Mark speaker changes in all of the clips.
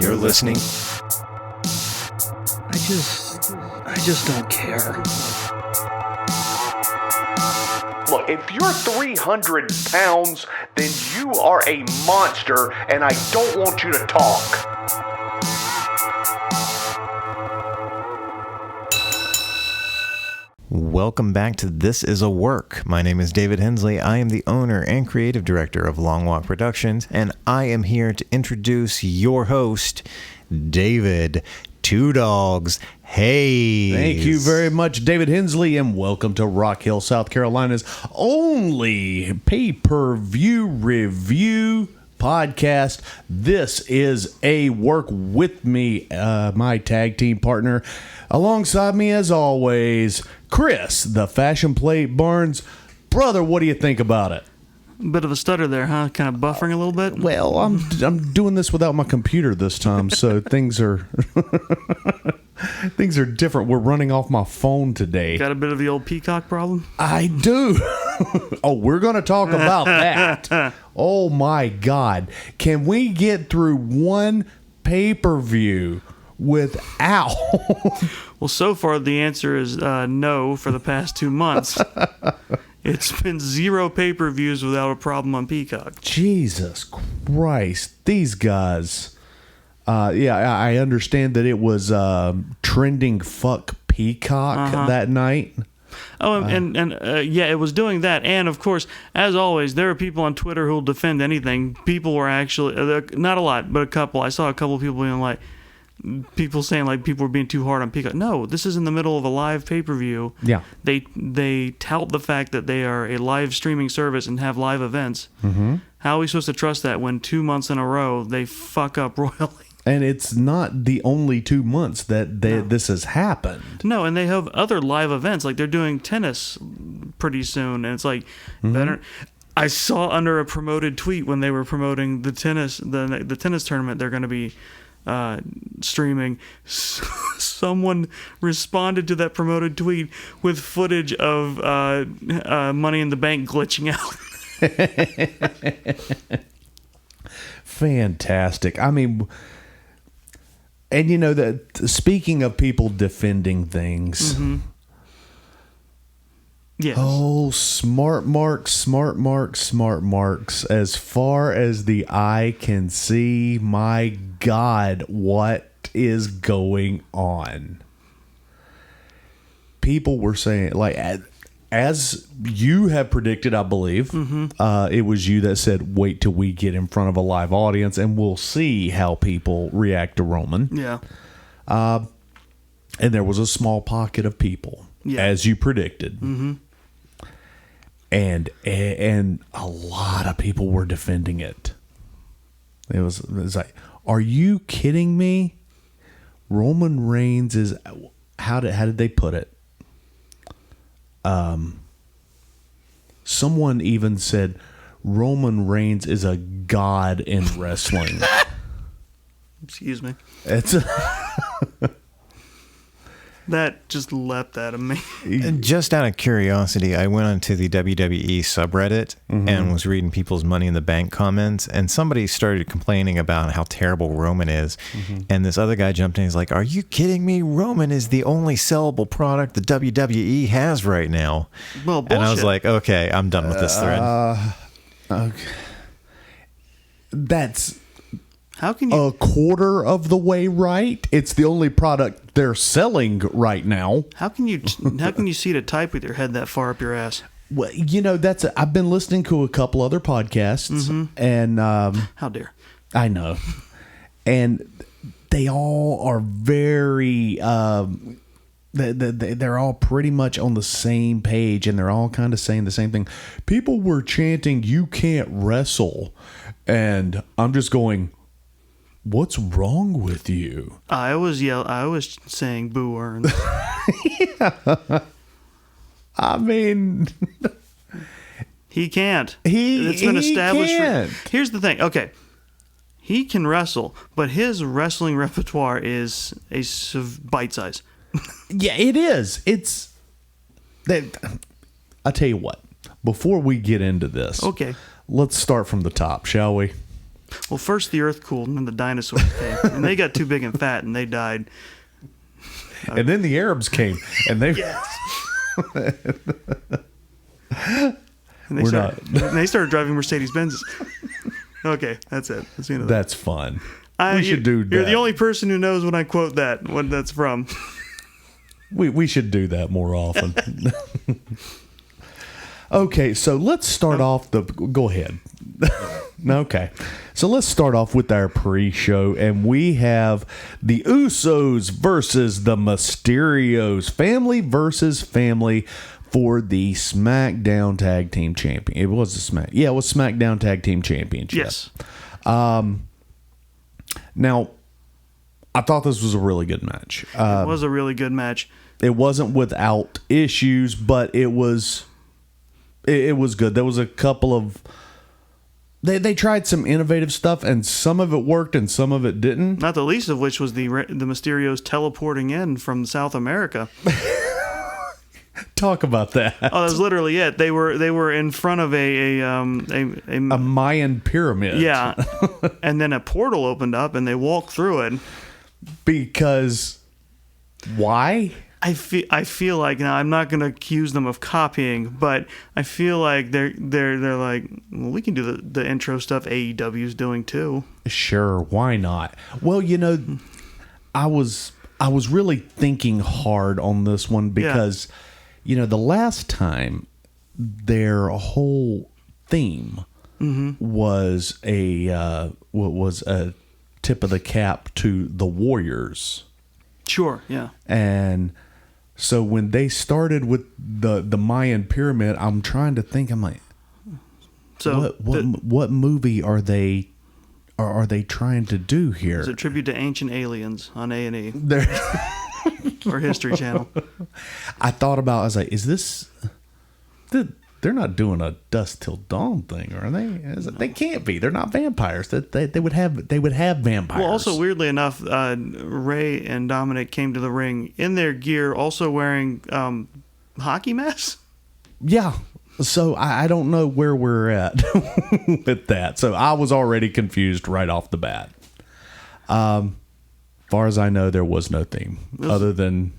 Speaker 1: you're listening.
Speaker 2: I just don't care.
Speaker 3: Look, if you're 300 pounds, then you are a monster, and I don't want you to talk.
Speaker 1: Welcome back to This Is a Work. My name is David Hensley. I am the owner and creative director of Long Walk Productions, and I am here to introduce your host, David Doggz. Hey.
Speaker 4: Thank you very much, David Hensley, and welcome to Rock Hill, South Carolina's only pay-per-view review podcast. This is a work with me, my tag team partner. Alongside me, as always, Chris, the Fashion Plate Barnes. Brother, what do you think about it?
Speaker 2: Bit of a stutter there, huh? Kind of buffering a little bit?
Speaker 4: Well, I'm doing this without my computer this time, so things are things are different. We're running off my phone today.
Speaker 2: Got a bit of the old peacock problem?
Speaker 4: I do. Oh, we're going to talk about that. Oh, my God. Can we get through one pay-per-view without...
Speaker 2: Well, so far the answer is no for the past 2 months. It's been 0 pay-per-views without a problem on Peacock.
Speaker 4: Jesus Christ. These guys. Yeah, I understand that it was trending fuck Peacock that night.
Speaker 2: Oh, and yeah, it was doing that. And, of course, as always, there are people on Twitter who will defend anything. People were actually, not a lot, but a couple. I saw a couple of people being like, people saying like people were being too hard on Peacock. No, this is in the middle of a live pay-per-view.
Speaker 4: Yeah.
Speaker 2: They tout the fact that they are a live streaming service and have live events.
Speaker 4: Mm-hmm.
Speaker 2: How are we supposed to trust that when 2 months in a row they fuck up royally?
Speaker 4: And it's not the only 2 months that this has happened.
Speaker 2: No, and they have other live events. Like they're doing tennis pretty soon, and it's like better. I saw under a promoted tweet when they were promoting the tennis tournament they're going to be streaming. Someone responded to that promoted tweet with footage of Money in the Bank glitching out.
Speaker 4: Fantastic. I mean, and you know that speaking of people defending things,
Speaker 2: yes.
Speaker 4: Oh, smart marks. As far as the eye can see, my God, what is going on? People were saying, like, as you have predicted, I believe, it was you that said, wait till we get in front of a live audience and we'll see how people react to Roman.
Speaker 2: Yeah.
Speaker 4: And there was a small pocket of people, as you predicted. And a lot of people were defending it. It was like, are you kidding me? Roman Reigns is, how did they put it? Someone even said Roman Reigns is a god in wrestling.
Speaker 2: Excuse me.
Speaker 4: It's
Speaker 2: That just leapt out of me.
Speaker 1: Just out of curiosity, I went onto the WWE subreddit and was reading people's Money in the Bank comments, and somebody started complaining about how terrible Roman is. And this other guy jumped in. He's like, are you kidding me? Roman is the only sellable product the WWE has right now.
Speaker 2: Well, bullshit.
Speaker 1: And I was like, okay, I'm done with this thread.
Speaker 4: okay. That's
Speaker 2: How can you?
Speaker 4: a quarter of the way right. It's the only product they're selling right now.
Speaker 2: How can you see to type with your head that far up your ass?
Speaker 4: Well, you know, I've been listening to a couple other podcasts, and
Speaker 2: How dare?
Speaker 4: I know, and they all are very. They're all pretty much on the same page, and they're all kind of saying the same thing. People were chanting, "You can't wrestle," and I'm just going, what's wrong with you?
Speaker 2: I was saying boo earns.
Speaker 4: I mean,
Speaker 2: he can't.
Speaker 4: It's
Speaker 2: been established.
Speaker 4: can't.
Speaker 2: Here's the thing. Okay, he can wrestle, but his wrestling repertoire is a bite size.
Speaker 4: Yeah, it is. It's that. I tell you what. Before we get into this,
Speaker 2: Okay,
Speaker 4: let's start from the top, shall we?
Speaker 2: Well, first the Earth cooled, and then the dinosaurs came, and they got too big and fat, and they died.
Speaker 4: And then the Arabs came, and they
Speaker 2: And they started driving Mercedes Benzes. Okay, that's it. That's the end of that.
Speaker 4: That's fun. We should do that.
Speaker 2: You're the only person who knows when I quote that, what that's from.
Speaker 4: We should do that more often. Okay, so let's start off go ahead. Okay. So let's start off with our pre-show, and we have the Usos versus the Mysterios, family versus family for the SmackDown Tag Team Champion. It was it was SmackDown Tag Team Championship.
Speaker 2: Yes.
Speaker 4: Now, I thought this was a really good match.
Speaker 2: It was a really good match.
Speaker 4: It wasn't without issues, but it was good. There was a couple of they tried some innovative stuff, and some of it worked and some of it didn't.
Speaker 2: Not the least of which was the Mysterios teleporting in from South America.
Speaker 4: Talk about that.
Speaker 2: Oh, that was literally it. They were in front of a
Speaker 4: Mayan pyramid.
Speaker 2: Yeah, and then a portal opened up, and they walked through it.
Speaker 4: Because why?
Speaker 2: I feel like, now I'm not going to accuse them of copying, but I feel like they're like, well, we can do the intro stuff AEW's doing too.
Speaker 4: Sure, why not? Well, I was really thinking hard on this one because the last time their whole theme was a tip of the cap to the Warriors.
Speaker 2: Sure, yeah.
Speaker 4: And so when they started with the Mayan pyramid, I'm trying to think. I'm like,
Speaker 2: so
Speaker 4: what movie are they trying to do here?
Speaker 2: It's a tribute to Ancient Aliens on A&E or History Channel.
Speaker 4: I thought about. I was like, is this? They're not doing a Dusk Till Dawn thing, are they? They can't be. They're not vampires. They would have vampires.
Speaker 2: Well, also weirdly enough, Ray and Dominic came to the ring in their gear, also wearing hockey masks.
Speaker 4: Yeah. So I don't know where we're at with that. So I was already confused right off the bat. Far as I know, there was no theme other than,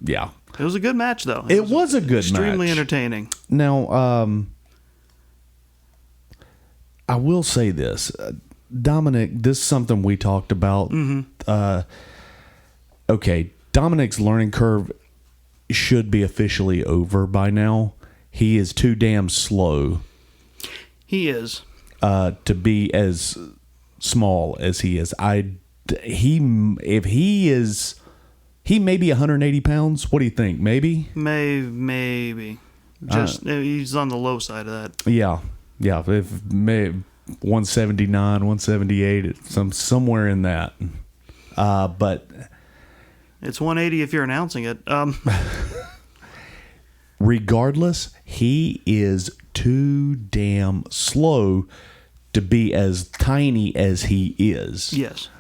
Speaker 4: yeah.
Speaker 2: It was a good match, though.
Speaker 4: It was a good match.
Speaker 2: Extremely entertaining.
Speaker 4: Now, I will say this. Dominic, this is something we talked about. Okay, Dominic's learning curve should be officially over by now. He is too damn slow.
Speaker 2: He is.
Speaker 4: To be as small as he is. He may be 180 pounds. What do you think? Maybe?
Speaker 2: Maybe. He's on the low side of that.
Speaker 4: Yeah. If 179, 178, somewhere in that. But
Speaker 2: it's 180 if you're announcing it.
Speaker 4: Regardless, he is too damn slow to be as tiny as he is.
Speaker 2: Yes.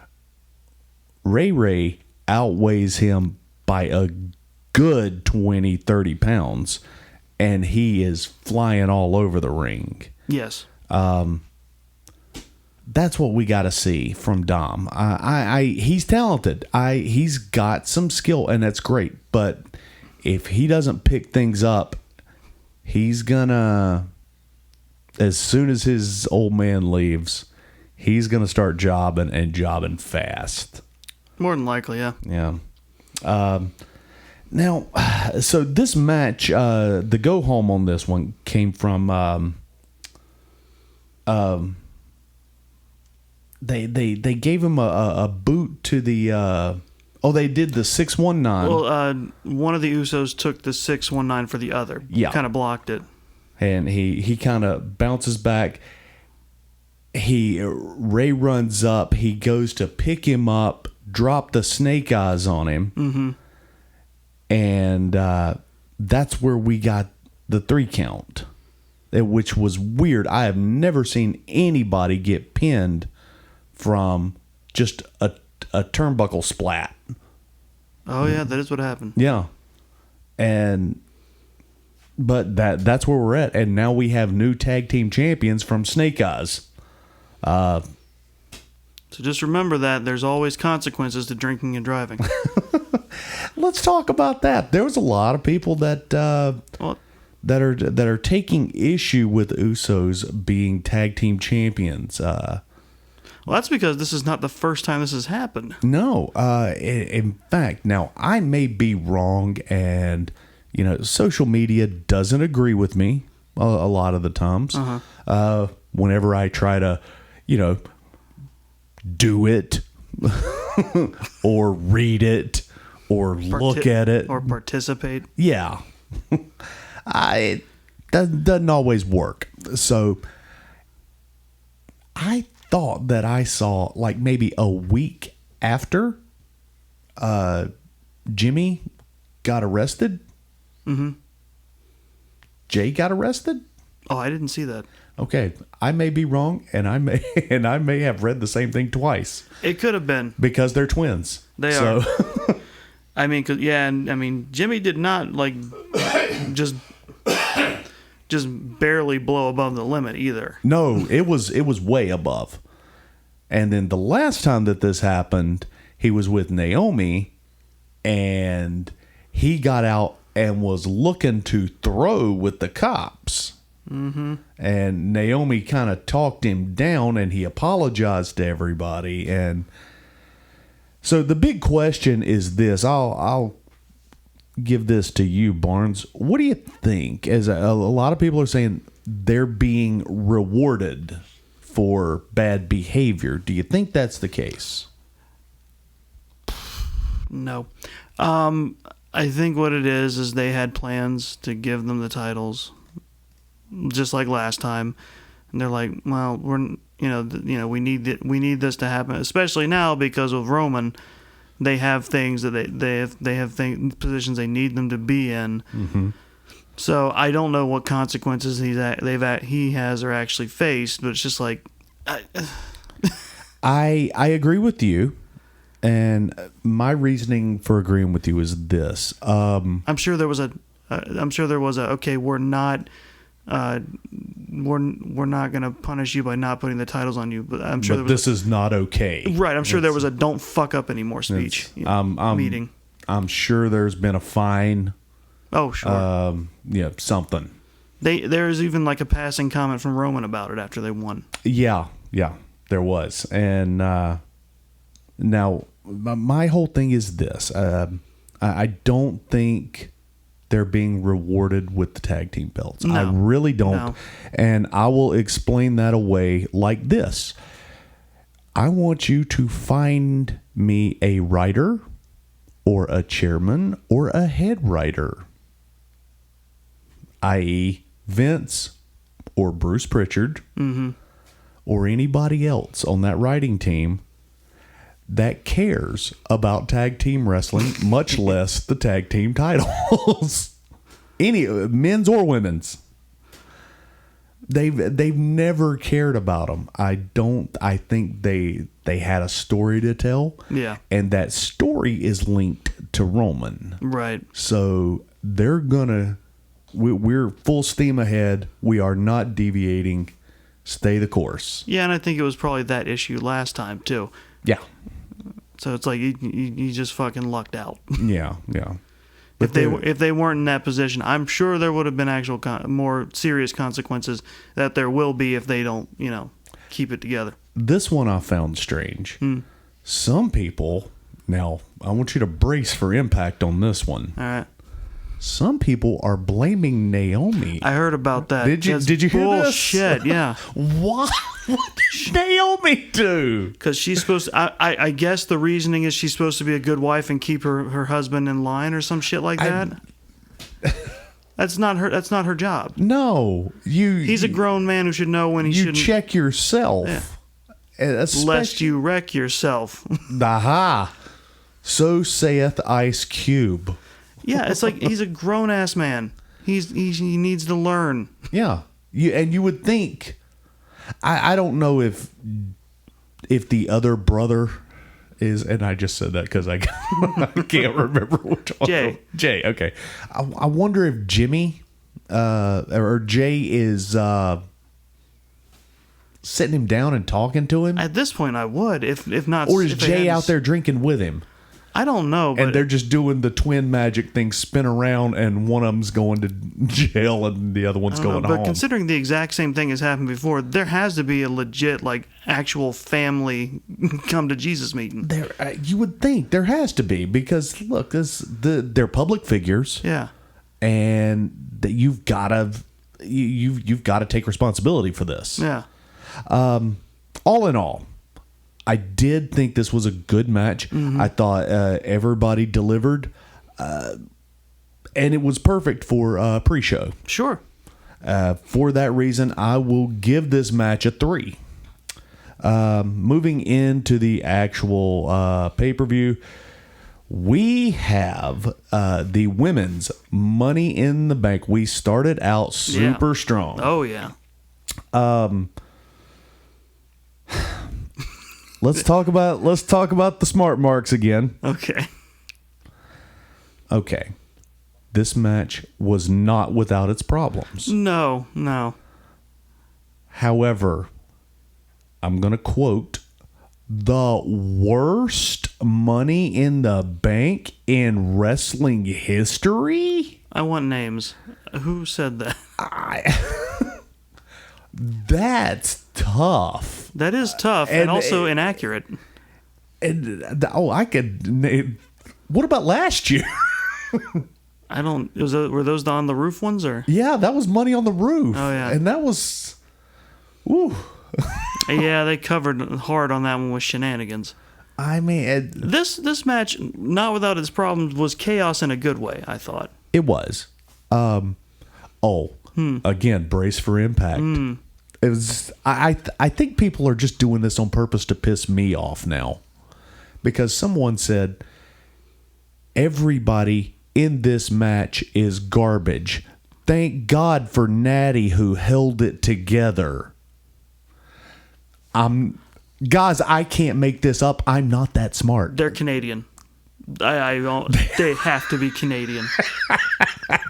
Speaker 4: Ray outweighs him by a good 20, 30 pounds, and he is flying all over the ring.
Speaker 2: Yes.
Speaker 4: That's what we got to see from Dom. He's talented. He's got some skill, and that's great. But if he doesn't pick things up, he's gonna, as soon as his old man leaves, he's gonna start jobbing fast.
Speaker 2: More than likely, yeah.
Speaker 4: Yeah. Now, so this match, the go home on this one came from they gave him a boot to the they did the 619.
Speaker 2: Well, one of the Usos took the 619 for the other.
Speaker 4: Yeah.
Speaker 2: Kind of blocked it.
Speaker 4: And he kind of bounces back. Ray runs up. He goes to pick him up, drop the snake eyes on him.
Speaker 2: Mm-hmm.
Speaker 4: And that's where we got the 3 count, which was weird. I have never seen anybody get pinned from just a turnbuckle splat.
Speaker 2: Oh, yeah, that is what happened.
Speaker 4: Yeah. But that's where we're at. And now we have new tag team champions from Snake Eyes.
Speaker 2: So just remember that there's always consequences to drinking and driving.
Speaker 4: Let's talk about that. There was a lot of people that that are taking issue with Usos being tag team champions.
Speaker 2: Well, that's because this is not the first time this has happened.
Speaker 4: No, in fact, now I may be wrong, and social media doesn't agree with me a lot of the times. Whenever I try to, do it or read it or look at it
Speaker 2: or participate.
Speaker 4: Yeah. It doesn't always work. So I thought that I saw like maybe a week after Jimmy got arrested. Jay got arrested.
Speaker 2: Oh, I didn't see that.
Speaker 4: Okay, I may be wrong, and I may have read the same thing twice.
Speaker 2: It could have been
Speaker 4: because they're twins.
Speaker 2: They are. I mean, Jimmy did not just barely blow above the limit either.
Speaker 4: No, it was way above. And then the last time that this happened, he was with Naomi, and he got out and was looking to throw with the cops. And Naomi kind of talked him down, and he apologized to everybody. And so the big question is this. I'll give this to you, Barnes. What do you think? As a lot of people are saying they're being rewarded for bad behavior. Do you think that's the case?
Speaker 2: No. I think what it is they had plans to give them the titles, just like last time, and they're like, well, we need this to happen, especially now because of Roman. They have things that they have positions they need them to be in. So I don't know what consequences he has or actually faced, but it's just like
Speaker 4: I agree with you, and my reasoning for agreeing with you is this.
Speaker 2: I'm sure there was a okay, we're not going to punish you by not putting the titles on you, but I'm sure
Speaker 4: this is not okay.
Speaker 2: Right, I'm sure there was a "don't fuck up anymore" speech meeting.
Speaker 4: I'm sure there's been a fine.
Speaker 2: Oh, sure.
Speaker 4: Something.
Speaker 2: There's even like a passing comment from Roman about it after they won.
Speaker 4: Yeah, there was. And now my whole thing is this. I don't think they're being rewarded with the tag team belts.
Speaker 2: No,
Speaker 4: I really don't.
Speaker 2: No.
Speaker 4: And I will explain that away like this. I want you to find me a writer or a chairman or a head writer, i.e. Vince or Bruce Pritchard or anybody else on that writing team that cares about tag team wrestling, much less the tag team titles. Any men's or women's. They've never cared about them. I think they had a story to tell.
Speaker 2: Yeah.
Speaker 4: And that story is linked to Roman.
Speaker 2: Right.
Speaker 4: So they're we're full steam ahead. We are not deviating. Stay the course.
Speaker 2: Yeah, and I think it was probably that issue last time too.
Speaker 4: Yeah.
Speaker 2: So it's like you just fucking lucked out.
Speaker 4: Yeah.
Speaker 2: If they weren't in that position, I'm sure there would have been actual more serious consequences that there will be if they don't, keep it together.
Speaker 4: This one I found strange. Some people, now I want you to brace for impact on this one.
Speaker 2: All right.
Speaker 4: Some people are blaming Naomi.
Speaker 2: I heard about that.
Speaker 4: Did you hear this?
Speaker 2: Bullshit, yeah.
Speaker 4: What did Naomi do?
Speaker 2: Because she's supposed to, I guess the reasoning is she's supposed to be a good wife and keep her husband in line or some shit like that. That's not her job.
Speaker 4: No.
Speaker 2: He's a grown man who should know when he shouldn't.
Speaker 4: You check yourself.
Speaker 2: Yeah. Lest you wreck yourself.
Speaker 4: Aha. So saith Ice Cube.
Speaker 2: Yeah, it's like he's a grown ass man. He needs to learn.
Speaker 4: Yeah, you would think. I don't know if the other brother is, and I just said that because I can't remember which one. Jay. Okay, I wonder if Jimmy or Jay is sitting him down and talking to him?
Speaker 2: At this point, I would, if not.
Speaker 4: Or is
Speaker 2: if they
Speaker 4: Jay
Speaker 2: hadn't
Speaker 4: out there drinking with him?
Speaker 2: I don't know. But
Speaker 4: And they're just doing the twin magic thing, spin around, and one of them's going to jail and the other one's going
Speaker 2: but
Speaker 4: home.
Speaker 2: considering the exact same thing has happened before, there has to be a legit, like, actual family come to Jesus meeting.
Speaker 4: There, you would think there has to be, because look, they're public figures.
Speaker 2: Yeah.
Speaker 4: And that you've got to take responsibility for this.
Speaker 2: Yeah.
Speaker 4: All in all, I did think this was a good match.
Speaker 2: Mm-hmm.
Speaker 4: I thought everybody delivered, and it was perfect for pre-show.
Speaker 2: Sure.
Speaker 4: For that reason, I will give this match a 3. Moving into the actual pay-per-view, we have the women's Money in the Bank. We started out super strong.
Speaker 2: Oh, yeah.
Speaker 4: Let's talk about the smart marks again.
Speaker 2: Okay.
Speaker 4: Okay. This match was not without its problems.
Speaker 2: No.
Speaker 4: However, I'm going to quote, the worst Money in the Bank in wrestling history?
Speaker 2: I want names. Who said that?
Speaker 4: That's tough.
Speaker 2: That is tough and also inaccurate.
Speaker 4: And I could name. What about last year?
Speaker 2: I don't. Were those the on the roof ones or?
Speaker 4: Yeah, that was Money on the Roof.
Speaker 2: Oh yeah,
Speaker 4: and that was. Woo.
Speaker 2: Yeah, they covered hard on that one with shenanigans.
Speaker 4: I mean,
Speaker 2: this match, not without its problems, was chaos in a good way. I thought
Speaker 4: it was. Again, brace for impact. It was. I think people are just doing this on purpose to piss me off now, because someone said everybody in this match is garbage. Thank God for Natty who held it together. Guys, I can't make this up. I'm not that smart.
Speaker 2: They're Canadian. They have to be Canadian.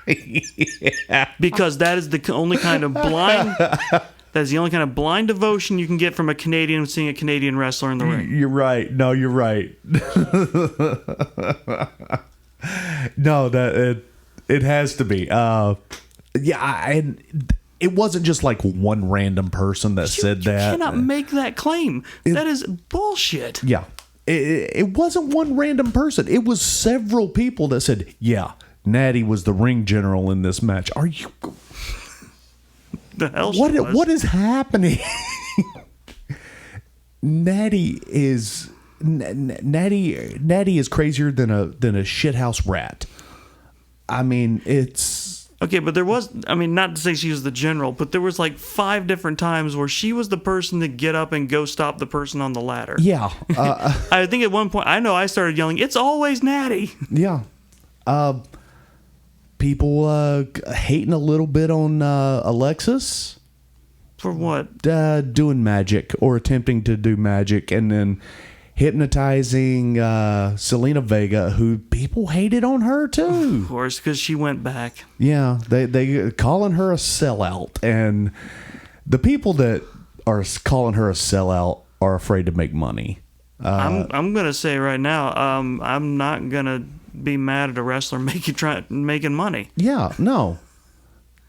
Speaker 2: Yeah. Because that is the only kind of blind. That is the only kind of blind devotion you can get from a Canadian seeing a Canadian wrestler in the ring.
Speaker 4: You're right. No, you're right. No, that it has to be. And it wasn't just like one random person that said that.
Speaker 2: You cannot make that claim. That is bullshit.
Speaker 4: Yeah. It wasn't one random person. It was several people that said, yeah, Natty was the ring general in this match. Are you...
Speaker 2: The hell
Speaker 4: what is happening? Natty is crazier than a shithouse rat. I mean, it's
Speaker 2: okay, but there was, I mean, not to say she was the general, but there was like 5 different times where she was the person to get up and go stop the person on the ladder.
Speaker 4: Yeah.
Speaker 2: I think at one point, I know I started yelling, "It's always Natty."
Speaker 4: Yeah. People hating a little bit on Alexis.
Speaker 2: For what?
Speaker 4: Doing magic or attempting to do magic, and then hypnotizing Selena Vega, who people hated on her too.
Speaker 2: Of course, because she went back.
Speaker 4: Yeah, they calling her a sellout, and the people that are calling her a sellout are afraid to make money.
Speaker 2: I'm gonna say right now, I'm not gonna be mad at a wrestler making money.
Speaker 4: Yeah, no.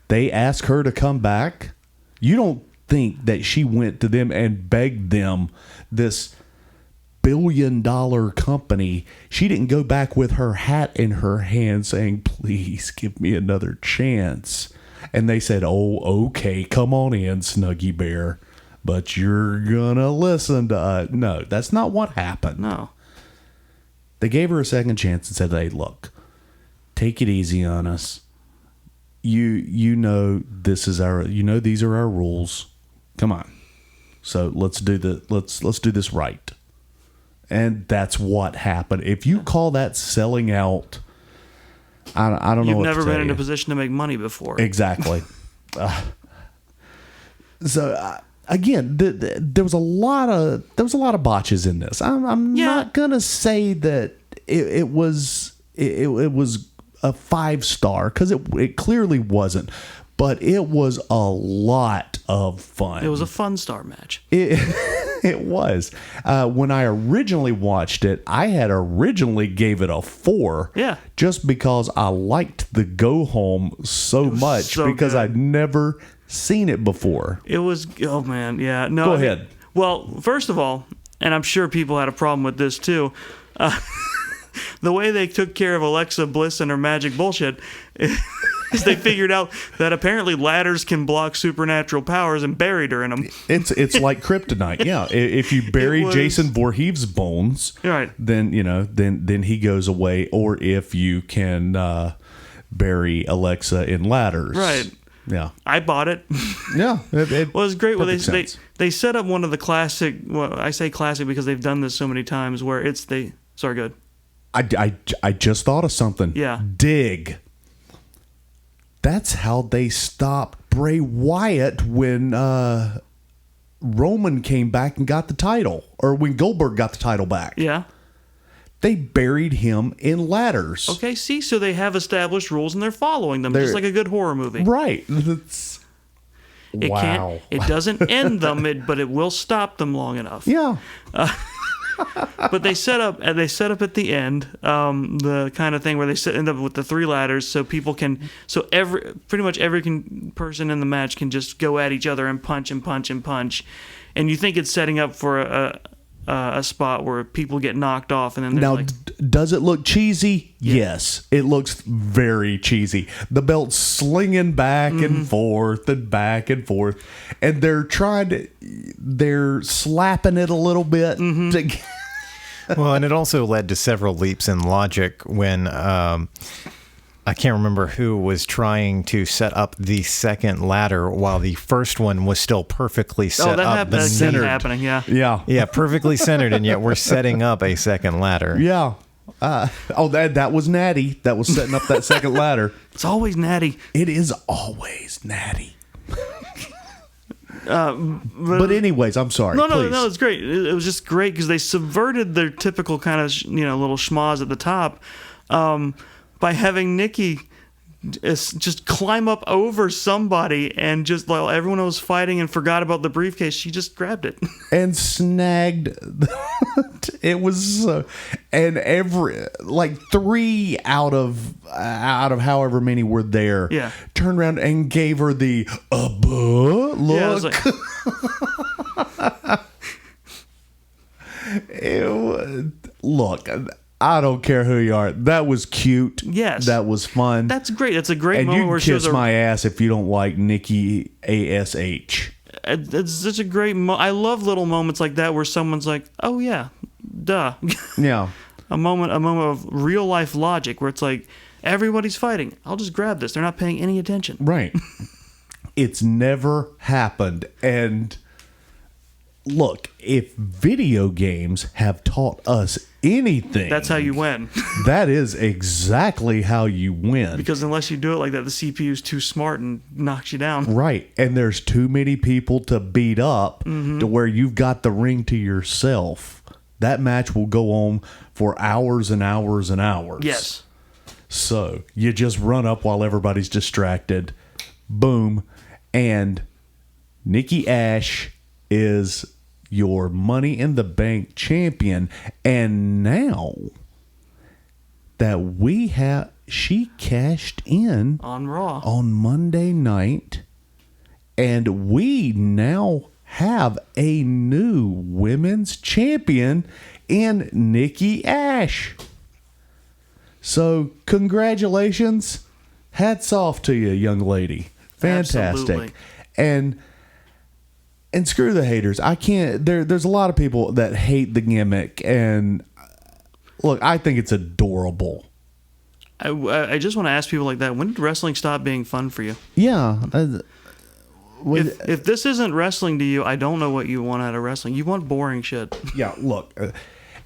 Speaker 4: They asked her to come back. You don't think that she went to them and begged them, this billion-dollar company. She didn't go back with her hat in her hand saying, "Please give me another chance." And they said, "Oh, okay, come on in, Snuggy Bear, but you're gonna listen to us." No, that's not what happened.
Speaker 2: No.
Speaker 4: They gave her a second chance and said, "Hey, look, take it easy on us. You know this is these are our rules. Come on. So let's do this right." And that's what happened. If you call that selling out, I don't know.
Speaker 2: You've
Speaker 4: what
Speaker 2: never
Speaker 4: to tell
Speaker 2: been in
Speaker 4: you.
Speaker 2: a position to make money before.
Speaker 4: Exactly. Again, there was a lot of botches in this. I'm not gonna say that it was a 5-star, because it clearly wasn't, but it was a lot of fun.
Speaker 2: It was a fun star match.
Speaker 4: It was. When I originally watched it, I had originally gave it a 4.
Speaker 2: Yeah.
Speaker 4: Just because I liked the go home so much
Speaker 2: so
Speaker 4: because
Speaker 2: good.
Speaker 4: I'd never seen it before.
Speaker 2: It was, oh man, yeah. No,
Speaker 4: Go ahead.
Speaker 2: Well, first of all, and I'm sure people had a problem with this too, the way they took care of Alexa Bliss and her magic bullshit is they figured out that apparently ladders can block supernatural powers and buried her in them.
Speaker 4: It's like kryptonite. Yeah, if you bury Jason Voorhees' bones,
Speaker 2: Right.
Speaker 4: then then he goes away. Or if you can bury Alexa in ladders,
Speaker 2: Right.
Speaker 4: Yeah,
Speaker 2: I bought it.
Speaker 4: yeah. It
Speaker 2: Well, it's great. Well,
Speaker 4: perfect sense.
Speaker 2: they set up one of the classic. Well, I say classic because they've done this so many times. Where it's they. Sorry, good.
Speaker 4: I just thought of something.
Speaker 2: Yeah.
Speaker 4: Dig. That's how they stopped Bray Wyatt when Roman came back and got the title, or when Goldberg got the title back.
Speaker 2: Yeah.
Speaker 4: They buried him in ladders.
Speaker 2: Okay. See, so they have established rules and they're following them,
Speaker 4: They're-
Speaker 2: just like a good horror movie.
Speaker 4: Right.
Speaker 2: It
Speaker 4: Wow.
Speaker 2: can't. It doesn't end them, but it will stop them long enough.
Speaker 4: Yeah.
Speaker 2: But they set up at the end the kind of thing where they end up with the 3 ladders, so people can, pretty much every person in the match can just go at each other and punch and punch and punch, and you think it's setting up for a spot where people get knocked off, and then
Speaker 4: Now,
Speaker 2: like,
Speaker 4: does it look cheesy? Yes, it looks very cheesy. The belt's slinging back
Speaker 2: Mm-hmm.
Speaker 4: and forth and back and forth, and they're slapping it a little bit.
Speaker 2: Mm-hmm.
Speaker 4: To,
Speaker 1: Well, and it also led to several leaps in logic when I can't remember who was trying to set up the second ladder while the first one was still perfectly set
Speaker 2: that
Speaker 1: up.
Speaker 2: happened. That keeps
Speaker 1: centered.
Speaker 2: happening. Yeah.
Speaker 4: yeah,
Speaker 1: Yeah, perfectly centered, and yet we're setting up a second ladder.
Speaker 4: yeah. That was Natty. That was setting up that second ladder.
Speaker 2: It's always natty.
Speaker 4: It is always Natty. But anyways, I'm sorry.
Speaker 2: No,
Speaker 4: Please.
Speaker 2: it's great. It was just great because they subverted their typical kind of little schmoz at the top by having Nikki just climb up over somebody, and just while everyone was fighting and forgot about the briefcase, she just grabbed it.
Speaker 4: And snagged. It was and every like 3 out of however many were there.
Speaker 2: Yeah.
Speaker 4: Turned around and gave her the look.
Speaker 2: Yeah, I was like,
Speaker 4: Look, I don't care who you are. That was cute.
Speaker 2: Yes.
Speaker 4: That was fun.
Speaker 2: that's great. It's a great
Speaker 4: and
Speaker 2: moment
Speaker 4: you
Speaker 2: where she
Speaker 4: kiss
Speaker 2: was
Speaker 4: my ass if you don't like Nikki ASH.
Speaker 2: It's such a great I love little moments like that where someone's like, oh yeah, duh.
Speaker 4: Yeah.
Speaker 2: a moment of real life logic where it's like, everybody's fighting, I'll just grab this, they're not paying any attention.
Speaker 4: Right. It's never happened. And look, if video games have taught us anything,
Speaker 2: That's how you win.
Speaker 4: that is exactly how you win.
Speaker 2: Because unless you do it like that, the CPU is too smart and knocks you down.
Speaker 4: Right. And there's too many people to beat up to where you've got the ring to yourself. That match will go on for hours and hours and hours.
Speaker 2: Yes.
Speaker 4: So you just run up while everybody's distracted. Boom. And Nikki Ash is your Money in the Bank champion. And now that she cashed in
Speaker 2: On Raw.
Speaker 4: on Monday night, and we now have a new women's champion in Nikki Ash. So congratulations. Hats off to you, young lady. Fantastic.
Speaker 2: Absolutely.
Speaker 4: And screw the haters. I can't there's a lot of people that hate the gimmick, and look, I think it's adorable.
Speaker 2: I just want to ask people like that, when did wrestling stop being fun for you?
Speaker 4: Yeah.
Speaker 2: If this isn't wrestling to you, I don't know what you want out of wrestling. You want boring shit.
Speaker 4: Yeah, look,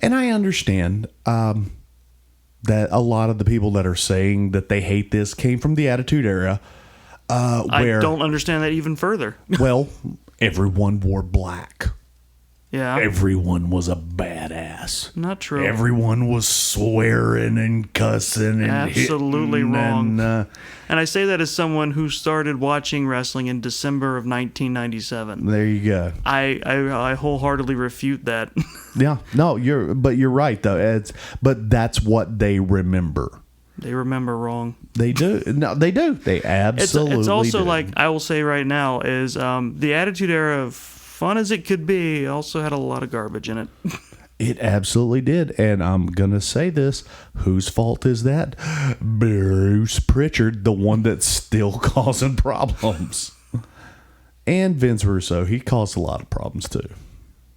Speaker 4: and I understand that a lot of the people that are saying that they hate this came from the Attitude Era, where
Speaker 2: I don't understand that even further.
Speaker 4: well, everyone wore black.
Speaker 2: Yeah.
Speaker 4: everyone was a badass.
Speaker 2: Not true.
Speaker 4: Everyone was swearing and cussing and
Speaker 2: Absolutely
Speaker 4: hitting
Speaker 2: wrong.
Speaker 4: And
Speaker 2: And I say that as someone who started watching wrestling in December of 1997.
Speaker 4: there you go.
Speaker 2: I wholeheartily refute that.
Speaker 4: Yeah, no, you're right though. But that's what they remember.
Speaker 2: They remember wrong.
Speaker 4: They do. No, they do. They absolutely.
Speaker 2: It's also
Speaker 4: do.
Speaker 2: like I will say right now is the Attitude Era, fun as it could be, also had a lot of garbage in it.
Speaker 4: It absolutely did. And I'm going to say this. Whose fault is that? Bruce Pritchard, the one that's still causing problems. And Vince Russo. He caused a lot of problems too.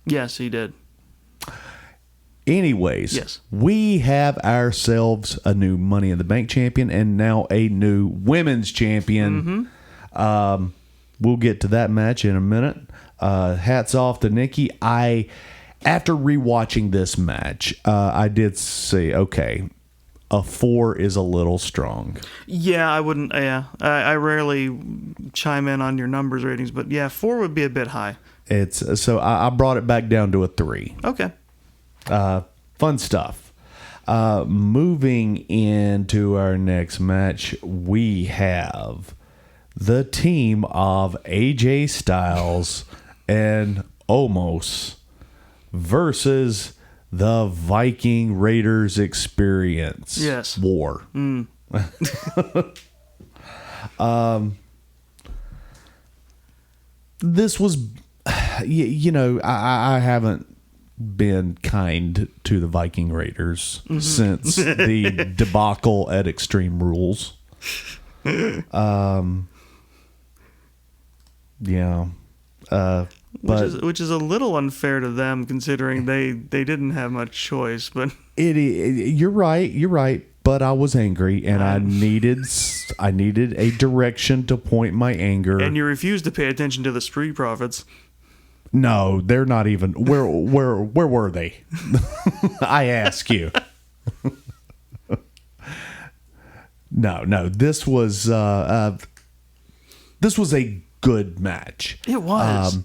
Speaker 2: Yes, he did.
Speaker 4: Anyways,
Speaker 2: Yes.
Speaker 4: we have ourselves a new Money in the Bank champion and now a new women's champion. We'll get to that match in a minute. Hats off to Nikki. After rewatching this match, I did see, okay, a 4 is a little strong.
Speaker 2: Yeah, I wouldn't. Yeah, I rarely chime in on your numbers ratings, but yeah, 4 would be a bit high.
Speaker 4: So I brought it back down to a 3.
Speaker 2: Okay.
Speaker 4: Fun stuff. Moving into our next match, we have the team of AJ Styles and Omos versus the Viking Raiders Experience.
Speaker 2: Yes.
Speaker 4: War. This was, I haven't been kind to the Viking Raiders since the debacle at Extreme Rules. Yeah.
Speaker 2: Which is a little unfair to them considering they didn't have much choice, but
Speaker 4: You're right. But I was angry, and I needed a direction to point my anger.
Speaker 2: and you refused to pay attention to the Street Profits.
Speaker 4: No, they're not even. Where were they? I ask you. No. This was a good match.
Speaker 2: It was.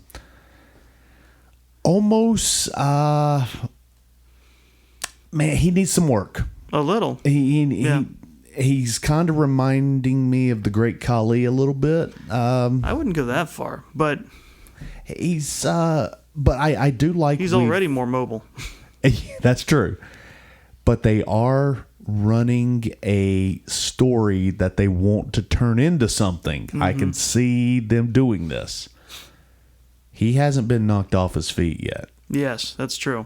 Speaker 4: Almost, man, he needs some work.
Speaker 2: A little.
Speaker 4: He's kind of reminding me of the Great Khali a little bit.
Speaker 2: I wouldn't go that far, but
Speaker 4: He's, but I do like.
Speaker 2: he's already more mobile.
Speaker 4: That's true. But they are running a story that they want to turn into something. I can see them doing this. He hasn't been knocked off his feet yet.
Speaker 2: Yes, that's true.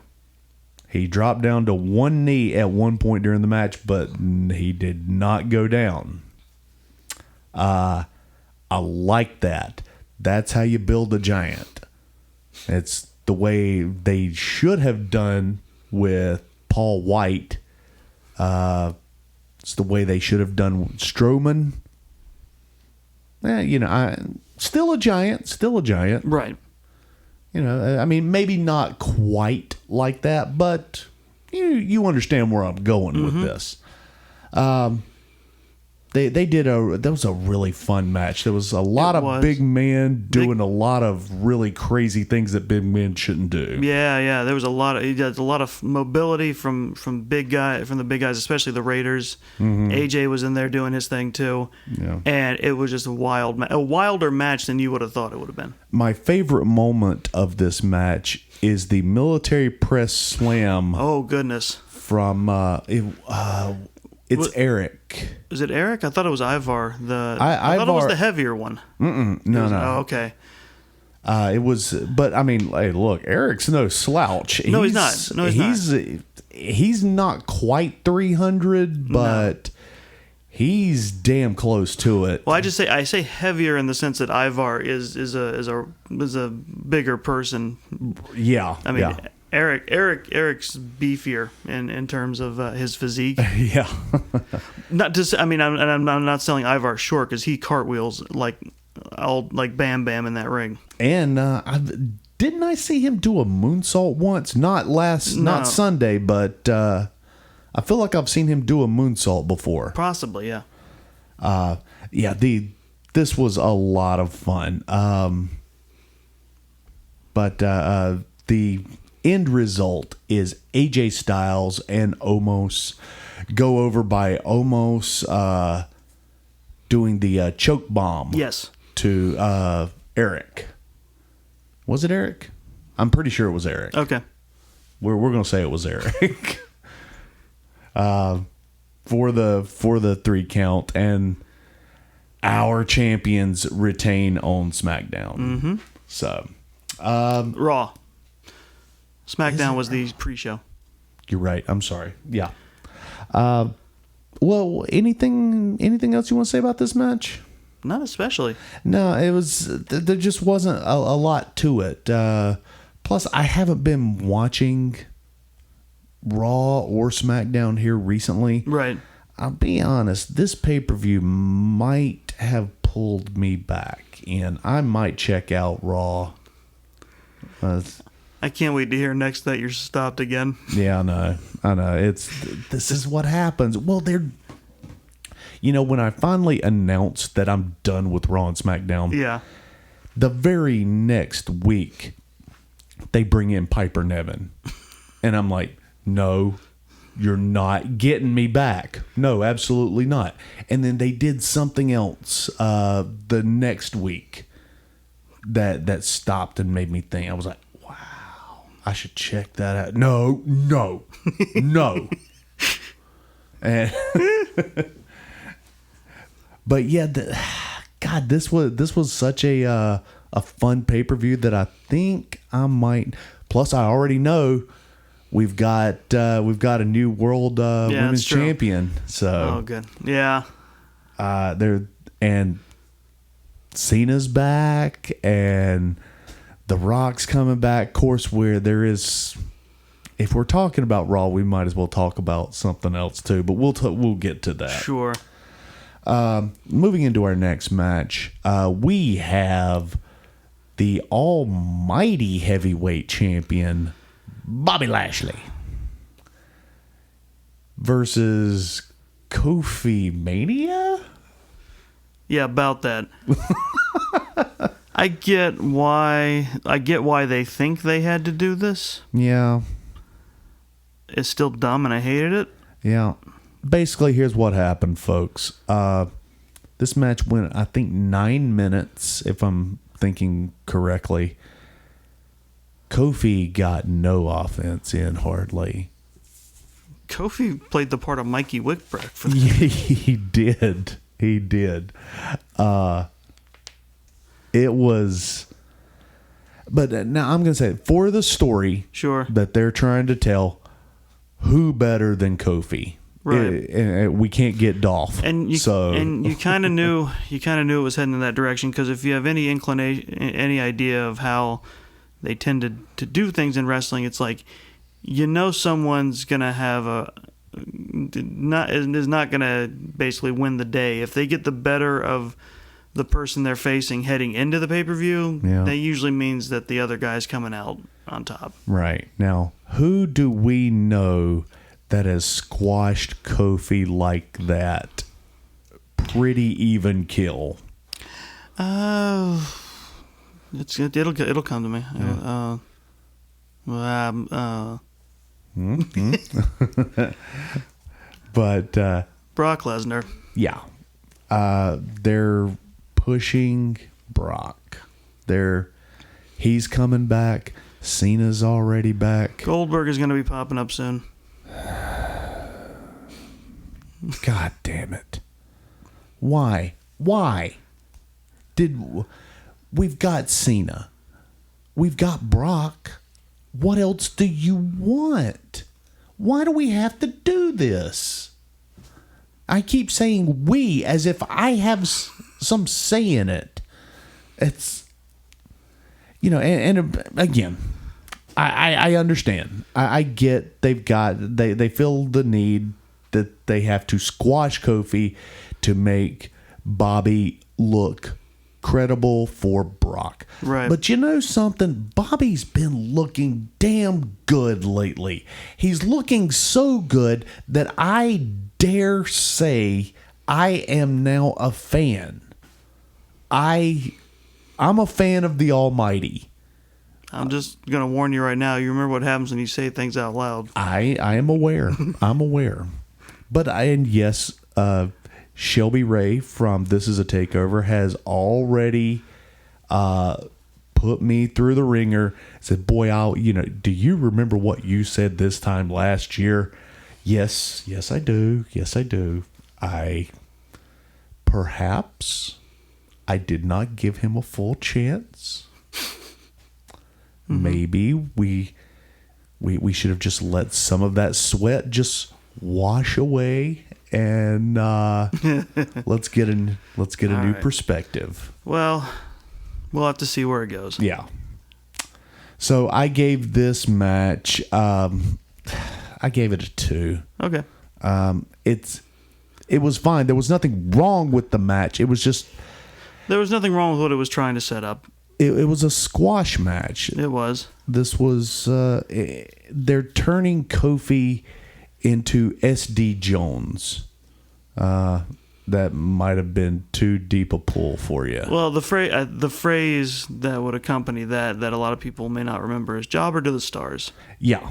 Speaker 4: He dropped down to one knee at one point during the match, but he did not go down. I like that. That's how you build a giant. It's the way they should have done with Paul White. It's the way they should have done with Strowman. Still a giant.
Speaker 2: Right.
Speaker 4: I mean, maybe not quite like that, but you understand where I'm going with this. That was a really fun match. There was a lot of big men doing a lot of really crazy things that big men shouldn't do.
Speaker 2: Yeah. There was a lot of mobility from the big guys, especially the Raiders. AJ was in there doing his thing too.
Speaker 4: Yeah.
Speaker 2: And it was just a wilder match than you would have thought it would have been.
Speaker 4: My favorite moment of this match is the military press slam.
Speaker 2: Oh goodness.
Speaker 4: From it's Eric.
Speaker 2: Is it Eric? I thought it was Ivar.
Speaker 4: I
Speaker 2: thought it was the heavier one.
Speaker 4: No.
Speaker 2: Oh, okay.
Speaker 4: It was, but I mean, hey, look, Eric's no slouch.
Speaker 2: No, he's not. No, he's not.
Speaker 4: He's not quite 300, but he's damn close to it.
Speaker 2: Well, I say heavier in the sense that Ivar is a bigger person.
Speaker 4: Yeah.
Speaker 2: I mean,
Speaker 4: yeah.
Speaker 2: Eric's beefier in terms of his physique.
Speaker 4: Yeah.
Speaker 2: Not to say, I'm not selling Ivar short because he cartwheels like Bam Bam in that ring.
Speaker 4: And didn't I see him do a moonsault once? Not Sunday, but I feel like I've seen him do a moonsault before.
Speaker 2: Possibly, yeah.
Speaker 4: This was a lot of fun. But the end result is AJ Styles and Omos go over by Omos doing the choke bomb.
Speaker 2: Yes.
Speaker 4: To Eric. Was it Eric? I'm pretty sure it was Eric.
Speaker 2: Okay.
Speaker 4: We're going to say it was Eric. For the 3 count, and our champions retain on SmackDown.
Speaker 2: Mm-hmm.
Speaker 4: So,
Speaker 2: Raw. SmackDown was the pre-show.
Speaker 4: You're right. I'm sorry. Yeah. Well, anything else you want to say about this match?
Speaker 2: Not especially.
Speaker 4: No, it was. There just wasn't a lot to it. Plus, I haven't been watching Raw or SmackDown here recently.
Speaker 2: Right.
Speaker 4: I'll be honest, this pay-per-view might have pulled me back, and I might check out Raw.
Speaker 2: I can't wait to hear next that you're stopped again.
Speaker 4: Yeah, I know. This is what happens. Well, when I finally announced that I'm done with Raw and SmackDown,
Speaker 2: Yeah.
Speaker 4: the very next week, they bring in Piper Niven. And I'm like, no, you're not getting me back. No, absolutely not. And then they did something else the next week that stopped and made me think. I was like, wow, I should check that out. No. No. And but yeah, God, this was such a fun pay-per-view that I think I might. Plus, I already know we've got a new world women's champion. So,
Speaker 2: oh, good. Yeah.
Speaker 4: And Cena's back, and The Rock's coming back. Of course, where there is. If we're talking about Raw, we might as well talk about something else too. But we'll get to that.
Speaker 2: Sure.
Speaker 4: Moving into our next match, we have the almighty heavyweight champion, Bobby Lashley, versus Kofi Mania?
Speaker 2: Yeah, about that. I get why they think they had to do this.
Speaker 4: Yeah.
Speaker 2: It's still dumb and I hated it.
Speaker 4: Yeah. Basically, here's what happened, folks. This match went, I think, 9 minutes, if I'm thinking correctly. Kofi got no offense in hardly.
Speaker 2: Kofi played the part of Mikey Whipwreck for the
Speaker 4: He did. He did. It was. But now I'm going to say, for the story
Speaker 2: Sure.
Speaker 4: that they're trying to tell, who better than Kofi?
Speaker 2: Right.
Speaker 4: We can't get Dolph.
Speaker 2: And you kind of knew it was heading in that direction, because if you have any inclination, any idea of how they tended to do things in wrestling, it's like, someone's gonna have is not gonna basically win the day if they get the better of the person they're facing heading into the pay-per-view.
Speaker 4: Yeah.
Speaker 2: That usually means that the other guy's coming out on top.
Speaker 4: Right. Now, who do we know that has squashed Kofi like that? Pretty even kill.
Speaker 2: It'll come to me.
Speaker 4: Yeah. But
Speaker 2: Brock Lesnar.
Speaker 4: Yeah. They're pushing Brock. He's coming back. Cena's already back.
Speaker 2: Goldberg is going to be popping up soon.
Speaker 4: God damn it. Why? We've got Cena. We've got Brock. What else do you want? Why do we have to do this? I keep saying we as if I have some say in it. It's, and again, I understand. I get they feel the need that they have to squash Kofi to make Bobby look credible for Brock.
Speaker 2: Right.
Speaker 4: But you know something? Bobby's been looking damn good lately. He's looking so good that I dare say I am now a fan. I'm a fan of the Almighty.
Speaker 2: I'm just gonna warn you right now. You remember what happens when you say things out loud.
Speaker 4: I am aware. I'm aware. But yes, Shelby Ray from This Is a Takeover has already put me through the ringer. Said, boy, do you remember what you said this time last year? Yes, I do. Yes, I do. Perhaps I did not give him a full chance. Mm-hmm. Maybe we should have just let some of that sweat just wash away, and let's get a new perspective.
Speaker 2: Well, we'll have to see where it goes.
Speaker 4: Yeah. So I gave this match, I gave it a 2.
Speaker 2: Okay.
Speaker 4: It was fine. There was nothing wrong with the match. It was just,
Speaker 2: there was nothing wrong with what it was trying to set up.
Speaker 4: It was a squash match.
Speaker 2: It was.
Speaker 4: This was they're turning Kofi into SD Jones. That might have been too deep a pull for you.
Speaker 2: Well, the phrase that would accompany that a lot of people may not remember is "jobber to the stars."
Speaker 4: Yeah,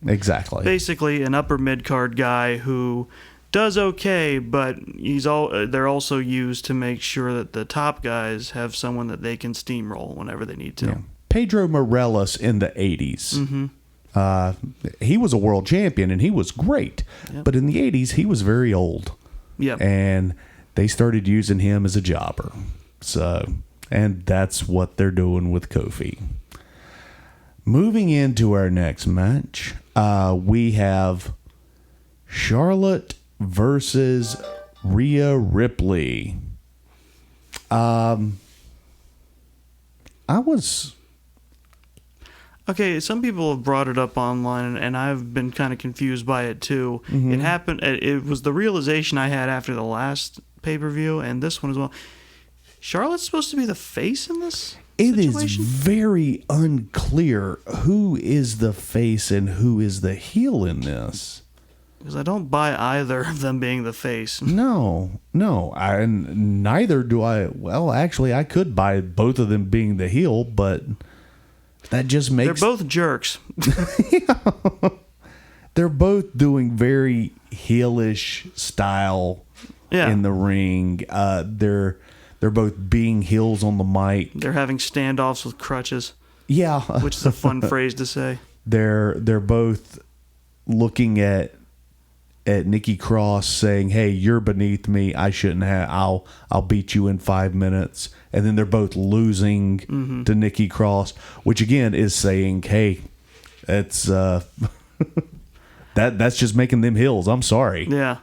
Speaker 4: exactly.
Speaker 2: Basically, an upper mid card guy who does okay, but they're also used to make sure that the top guys have someone that they can steamroll whenever they need to.
Speaker 4: Yeah. Pedro Morales in the 80s.
Speaker 2: Mm-hmm.
Speaker 4: He was a world champion and he was great.
Speaker 2: Yep.
Speaker 4: But in the 80s, he was very old.
Speaker 2: Yep.
Speaker 4: And they started using him as a jobber. And that's what they're doing with Kofi. Moving into our next match, we have Charlotte versus Rhea Ripley.
Speaker 2: Okay, some people have brought it up online, and I've been kind of confused by it too.
Speaker 4: Mm-hmm.
Speaker 2: It happened. It was the realization I had after the last pay-per-view, and this one as well. Charlotte's supposed to be the face in this
Speaker 4: It
Speaker 2: situation?
Speaker 4: is very unclear who is the face and who is the heel in this.
Speaker 2: Because I don't buy either of them being the face.
Speaker 4: No, neither do I. Well, actually, I could buy both of them being the heel, but that just makes...
Speaker 2: They're both jerks.
Speaker 4: They're both doing very heelish style in the ring. They're both being heels on the mic.
Speaker 2: They're having standoffs with crutches.
Speaker 4: Yeah.
Speaker 2: Which is a fun phrase to say.
Speaker 4: They're both looking at Nikki Cross saying, "Hey, you're beneath me. I shouldn't have. I'll beat you in 5 minutes." And then they're both losing to Nikki Cross, which again is saying, "Hey, it's that's just making them heels. I'm sorry."
Speaker 2: Yeah.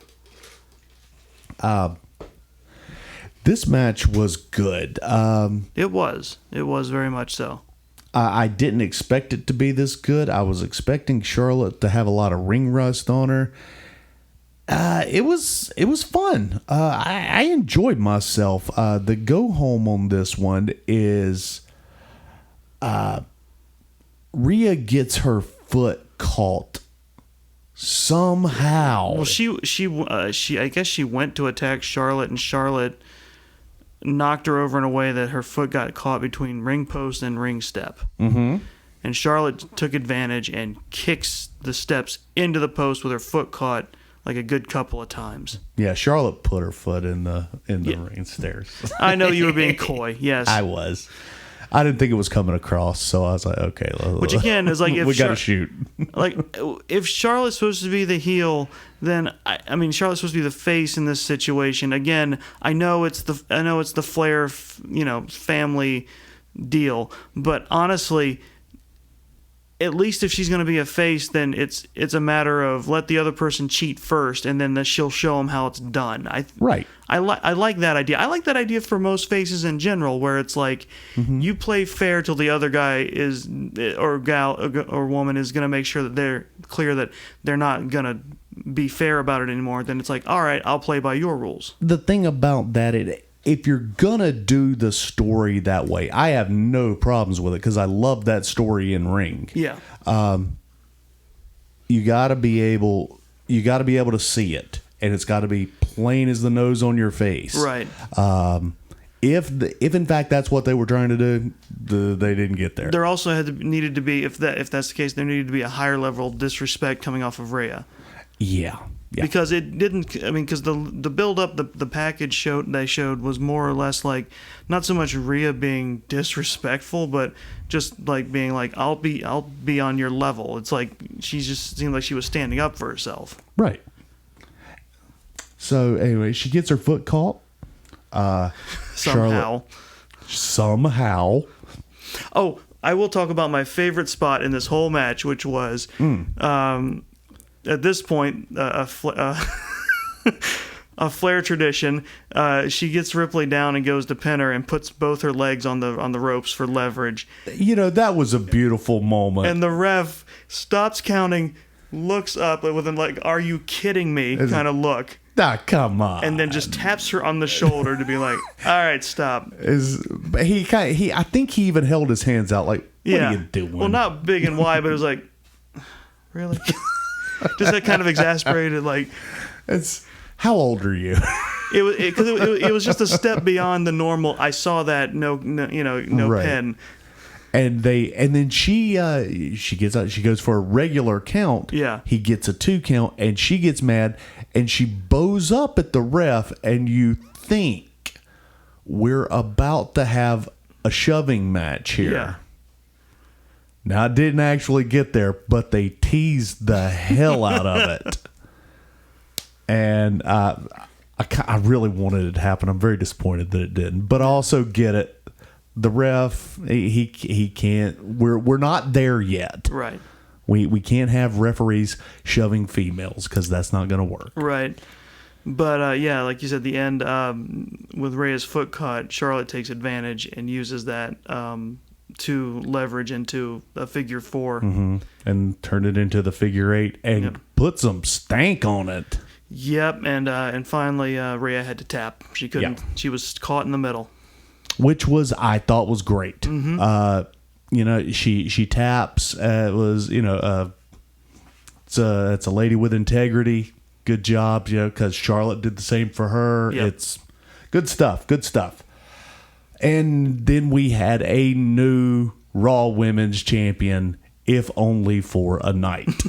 Speaker 4: This match was good.
Speaker 2: It was very much so.
Speaker 4: I didn't expect it to be this good. I was expecting Charlotte to have a lot of ring rust on her. It was fun. I enjoyed myself. The go home on this one is Rhea gets her foot caught somehow.
Speaker 2: Well, she I guess she went to attack Charlotte, and Charlotte knocked her over in a way that her foot got caught between ring post and ring step.
Speaker 4: Mm-hmm.
Speaker 2: And Charlotte took advantage and kicks the steps into the post with her foot caught like a good couple of times.
Speaker 4: Yeah, Charlotte put her foot in the ring stairs.
Speaker 2: I know you were being coy. Yes,
Speaker 4: I was. I didn't think it was coming across, so I was like, okay.
Speaker 2: Which again is like, if
Speaker 4: we got to shoot.
Speaker 2: Like, if Charlotte's supposed to be the heel, then I mean Charlotte's supposed to be the face in this situation. Again, I know it's the Flair, family deal, but honestly, at least if she's going to be a face, then it's a matter of let the other person cheat first, and then she'll show them how it's done.
Speaker 4: Right.
Speaker 2: I like that idea. I like that idea for most faces in general, where it's like you play fair till the other guy is or gal or woman is going to make sure that they're clear that they're not going to be fair about it anymore. Then it's like, all right, I'll play by your rules.
Speaker 4: The thing about that, if you're gonna do the story that way, I have no problems with it because I love that story in ring.
Speaker 2: Yeah.
Speaker 4: You gotta be able to see it, and it's got to be plain as the nose on your face.
Speaker 2: Right.
Speaker 4: if in fact that's what they were trying to do, they didn't get there.
Speaker 2: There also needed to be, if that's the case, there needed to be a higher level of disrespect coming off of Rhea.
Speaker 4: Yeah.
Speaker 2: Because it didn't. I mean, because the build up, the package they showed was more or less like not so much Rhea being disrespectful, but just like being like, I'll be on your level. It's like she just seemed like she was standing up for herself.
Speaker 4: Right. So anyway, she gets her foot caught.
Speaker 2: Somehow.
Speaker 4: Somehow.
Speaker 2: Oh, I will talk about my favorite spot in this whole match, which was at this point a Flair tradition. She gets Ripley down and goes to pin her and puts both her legs on the ropes for leverage.
Speaker 4: That was a beautiful moment.
Speaker 2: And the ref stops counting, looks up with an like, "Are you kidding me?" kind of look.
Speaker 4: Come on.
Speaker 2: And then just taps her on the shoulder to be like, "All right, stop."
Speaker 4: I think he even held his hands out like, what are you doing?
Speaker 2: Well, not big and wide, but it was like, really? Just that kind of exasperated, like.
Speaker 4: It's how old are you?
Speaker 2: It was just a step beyond the normal. I saw that no
Speaker 4: right.
Speaker 2: pin.
Speaker 4: And then she gets out. She goes for a regular count.
Speaker 2: Yeah.
Speaker 4: He gets a 2 count, and she gets mad, and she bows up at the ref. And you think we're about to have a shoving match here.
Speaker 2: Yeah.
Speaker 4: Now, it didn't actually get there, but they teased the hell out of it. And I really wanted it to happen. I'm very disappointed that it didn't, but I also get it. The ref, he can't. We're not there yet.
Speaker 2: Right.
Speaker 4: We can't have referees shoving females because that's not going to work.
Speaker 2: Right. But yeah, like you said, the end with Rhea's foot caught, Charlotte takes advantage and uses that to leverage into a figure 4
Speaker 4: and turn it into the figure 8 and put some stank on it.
Speaker 2: Yep, and finally Rhea had to tap. She couldn't.
Speaker 4: Yeah.
Speaker 2: She was caught in the middle.
Speaker 4: Which I thought was great. She taps. It was it's a lady with integrity. Good job, because Charlotte did the same for her.
Speaker 2: Yep.
Speaker 4: It's good stuff. Good stuff. And then we had a new Raw Women's Champion, if only for a night.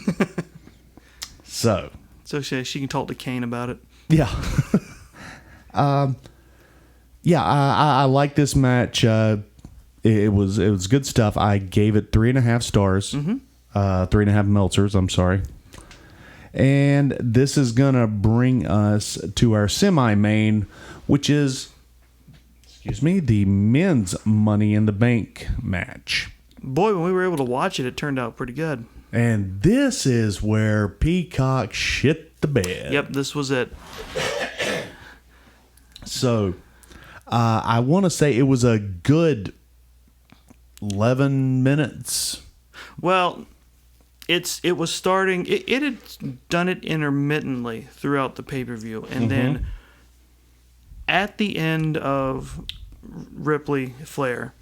Speaker 4: So
Speaker 2: she can talk to Kane about it.
Speaker 4: Yeah. Yeah, I like this match. It was good stuff. I gave it 3.5 stars. 3.5 Meltzers, I'm sorry. And this is going to bring us to our semi-main, which is, the men's Money in the Bank match.
Speaker 2: Boy, when we were able to watch it, it turned out pretty good.
Speaker 4: And this is where Peacock shit the bed.
Speaker 2: Yep, this was it.
Speaker 4: So, I want to say it was a good 11 minutes.
Speaker 2: Well, it was starting. It had done it intermittently throughout the pay-per-view, and then at the end of Ripley Flair,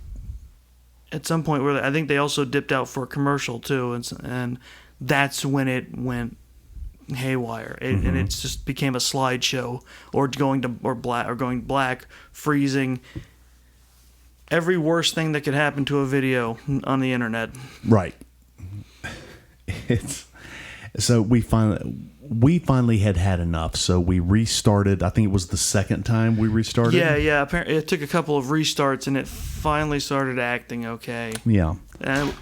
Speaker 2: at some point where I think they also dipped out for a commercial too, and that's when it went haywire, and it just became a slideshow, or going black, freezing. Every worst thing that could happen to a video on the internet. Right.
Speaker 4: So we finally had enough. So we restarted. I think it was the second time we restarted.
Speaker 2: Yeah. Apparently, it took a couple of restarts, and it finally started acting okay.
Speaker 4: Yeah.
Speaker 2: And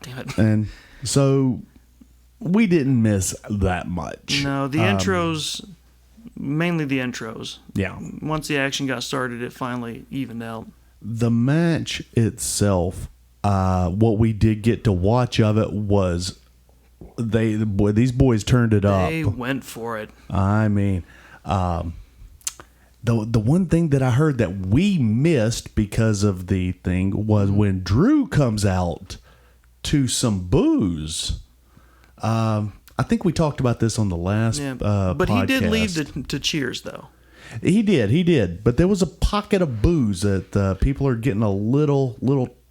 Speaker 2: damn it.
Speaker 4: And so we didn't miss that much.
Speaker 2: No, the intros, mainly the intros.
Speaker 4: Yeah.
Speaker 2: Once the action got started, it finally evened out.
Speaker 4: The match itself, what we did get to watch of it was these boys turned it up.
Speaker 2: They went for it.
Speaker 4: I mean, the one thing that I heard that we missed because of the thing was when Drew comes out to some boos. I think we talked about this on the last
Speaker 2: but
Speaker 4: podcast.
Speaker 2: He did leave to cheers, though.
Speaker 4: He did. But there was a pocket of booze that people are getting a little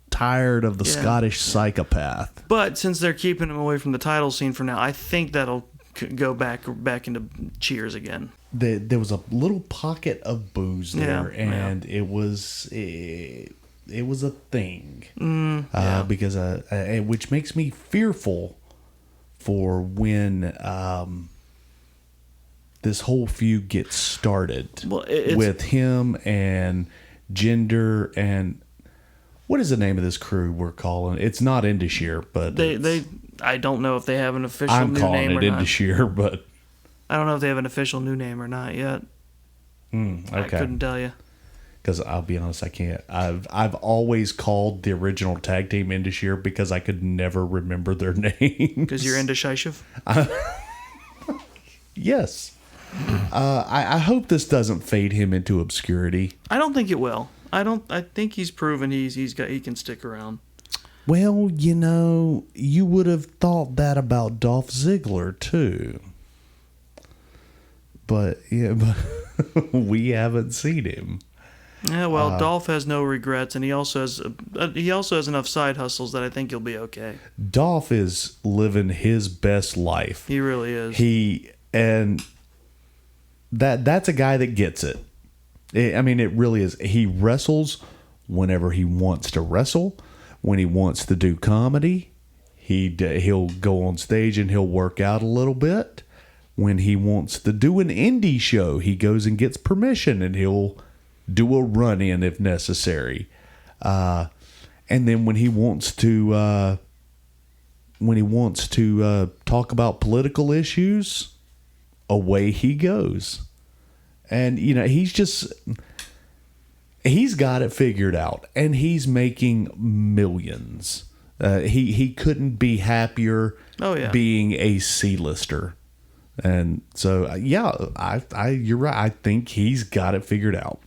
Speaker 4: tired of the Scottish psychopath.
Speaker 2: But since they're keeping him away from the title scene for now, I think that'll go back into cheers again.
Speaker 4: There was a little pocket of booze there, and it was a thing. Because which makes me fearful for when this whole feud gets started.
Speaker 2: Well,
Speaker 4: with him and Jinder and what is the name of this crew we're calling? It's not Indishir, but
Speaker 2: I don't know if they have an official
Speaker 4: I'm
Speaker 2: new
Speaker 4: calling
Speaker 2: name
Speaker 4: it
Speaker 2: or not.
Speaker 4: Indishir, but
Speaker 2: I don't know if they have an official new name or not yet.
Speaker 4: Okay.
Speaker 2: I couldn't tell you.
Speaker 4: Because I'll be honest, I can't. I've always called the original tag team Indishir because I could never remember their names.
Speaker 2: Because you're into Shyshiv?
Speaker 4: Yes. I hope this doesn't fade him into obscurity.
Speaker 2: I don't think it will. I think he's proven he can stick around.
Speaker 4: Well, you would have thought that about Dolph Ziggler too. But we haven't seen him.
Speaker 2: Yeah, well, Dolph has no regrets, and he also has enough side hustles that I think he'll be okay.
Speaker 4: Dolph is living his best life.
Speaker 2: He really is.
Speaker 4: That's a guy that gets it. I mean, it really is. He wrestles whenever he wants to wrestle. When he wants to do comedy, he'll go on stage and he'll work out a little bit. When he wants to do an indie show, he goes and gets permission and he'll do a run-in if necessary. And then when he wants to talk about political issues, away he goes. And he's got it figured out, and he's making millions. He couldn't be happier being a C-lister. And so you're right. I think he's got it figured out.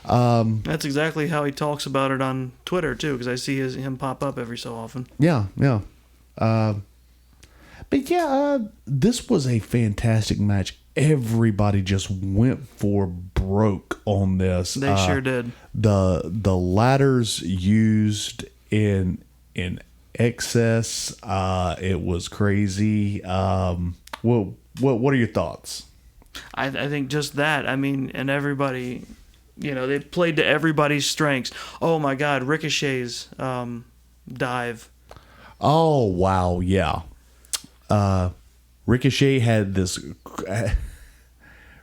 Speaker 2: That's exactly how he talks about it on Twitter too, because I see him pop up every so often.
Speaker 4: Yeah. This was a fantastic match. Everybody just went for broke on this.
Speaker 2: They sure did.
Speaker 4: The ladders used in excess. It was crazy. What are your thoughts?
Speaker 2: I think just that. I mean, and everybody, they played to everybody's strengths. Oh my God, Ricochet's dive.
Speaker 4: Oh wow, yeah. Ricochet had this.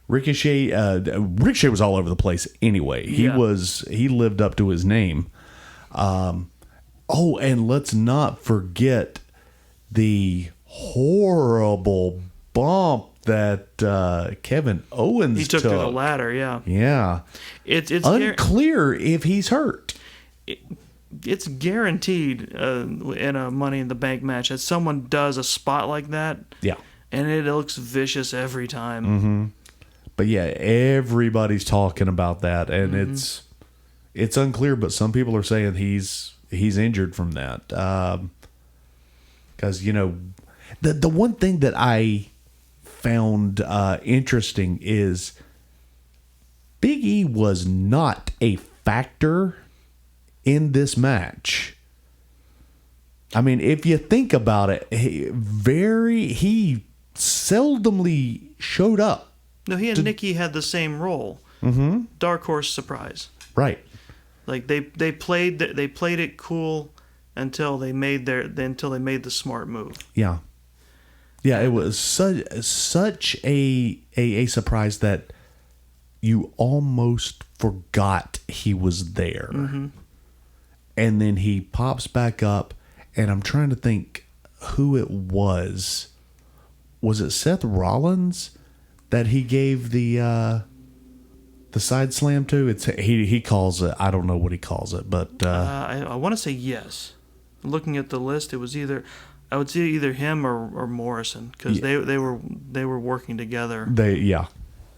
Speaker 4: Ricochet was all over the place anyway. He lived up to his name. And let's not forget the horrible bump that Kevin Owens
Speaker 2: took to the ladder.
Speaker 4: Yeah, it's unclear if he's hurt.
Speaker 2: It's guaranteed in a Money in the Bank match that someone does a spot like that.
Speaker 4: Yeah.
Speaker 2: And it looks vicious every time.
Speaker 4: Mm-hmm. But yeah, everybody's talking about that, and it's unclear. But some people are saying he's injured from that. Because the one thing that I found interesting is Big E was not a factor in this match. I mean, if you think about it, he seldomly showed up.
Speaker 2: No, he and Nikki had the same role. Mm-hmm. Dark Horse Surprise.
Speaker 4: Right.
Speaker 2: Like they played it cool until they made the smart move.
Speaker 4: Yeah. Yeah, it was such a surprise that you almost forgot he was there. Mm-hmm. And then he pops back up, and I'm trying to think who it was. Was it Seth Rollins that he gave the side slam to? He calls it. I don't know what he calls it, but
Speaker 2: I want to say yes. Looking at the list, it was either him or Morrison, because they were working together.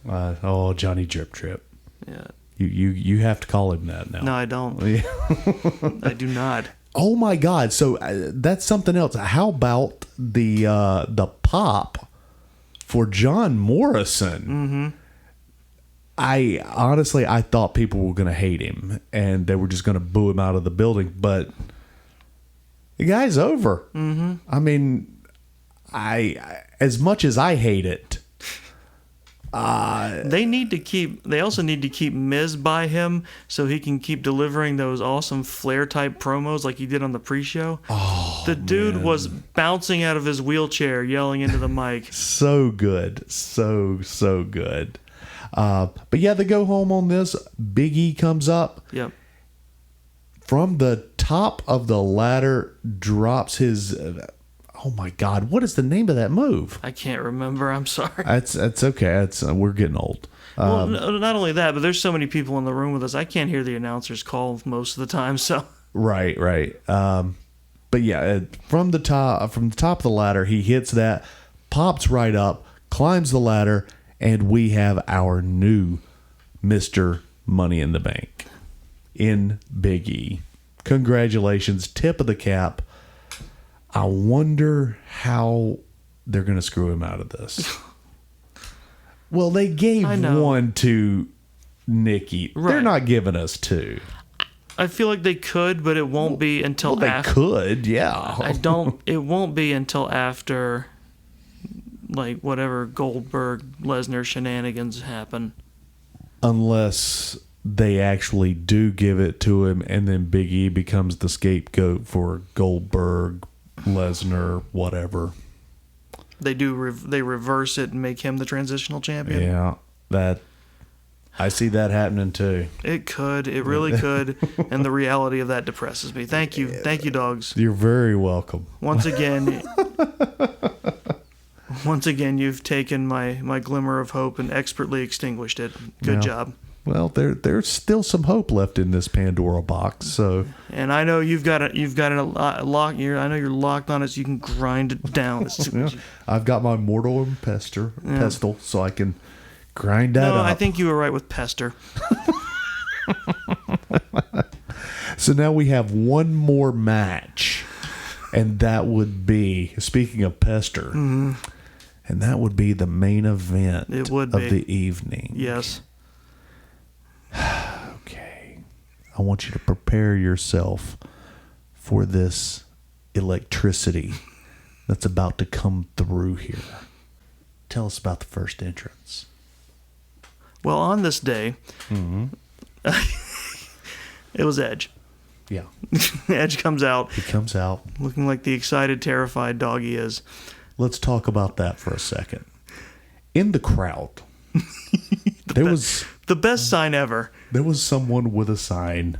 Speaker 4: Johnny Drip Trip.
Speaker 2: Yeah.
Speaker 4: You have to call him that now.
Speaker 2: No, I don't. I do not.
Speaker 4: Oh my God! So that's something else. How about the pop for John Morrison?
Speaker 2: Mm-hmm.
Speaker 4: I honestly thought people were going to hate him and they were just going to boo him out of the building, but the guy's over. Mm-hmm. I mean, as much as I hate it,
Speaker 2: they also need to keep Miz by him so he can keep delivering those awesome Flair type promos like he did on the pre-show.
Speaker 4: Oh,
Speaker 2: the dude was bouncing out of his wheelchair yelling into the mic.
Speaker 4: So good. So good. But yeah, the go home on this, Big E comes up.
Speaker 2: Yep.
Speaker 4: From the top of the ladder, drops his... oh my God! What is the name of that move?
Speaker 2: I can't remember. I'm sorry.
Speaker 4: That's okay. We're getting old.
Speaker 2: Well, not only that, but there's so many people in the room with us. I can't hear the announcers call most of the time. So
Speaker 4: right. But yeah, from the top of the ladder, he hits that, pops right up, climbs the ladder, and we have our new Mr. Money in the Bank in Big E. Congratulations, tip of the cap. I wonder how they're going to screw him out of this. Well, they gave one to Nikki. Right. They're not giving us two.
Speaker 2: I feel like they could, but it won't be until
Speaker 4: after. They could, yeah.
Speaker 2: It won't be until after, like, whatever Goldberg Lesnar shenanigans happen.
Speaker 4: Unless they actually do give it to him, and then Big E becomes the scapegoat for Goldberg, Lesnar, whatever.
Speaker 2: They reverse it and make him the transitional champion.
Speaker 4: Yeah, I see that happening too.
Speaker 2: It really could, and the reality of that depresses me. Thank you, Doggz.
Speaker 4: You're very welcome.
Speaker 2: Once again, you've taken my glimmer of hope and expertly extinguished it. Good job.
Speaker 4: Well, there's still some hope left in this Pandora box. So,
Speaker 2: and I know you've got it locked. I know you're locked on it, so you can grind it down.
Speaker 4: I've got my mortal and pestle, so I can grind that up.
Speaker 2: No, I think you were right with pester.
Speaker 4: So now we have one more match, and that would be, speaking of pester, and that would be the main event of the evening.
Speaker 2: Yes.
Speaker 4: Okay. I want you to prepare yourself for this electricity that's about to come through here. Tell us about the first entrance.
Speaker 2: Well, on this day, it was Edge.
Speaker 4: Yeah.
Speaker 2: Edge comes out.
Speaker 4: He comes out.
Speaker 2: Looking like the excited, terrified dog he is.
Speaker 4: Let's talk about that for a second. In the crowd,
Speaker 2: the best sign ever.
Speaker 4: There was someone with a sign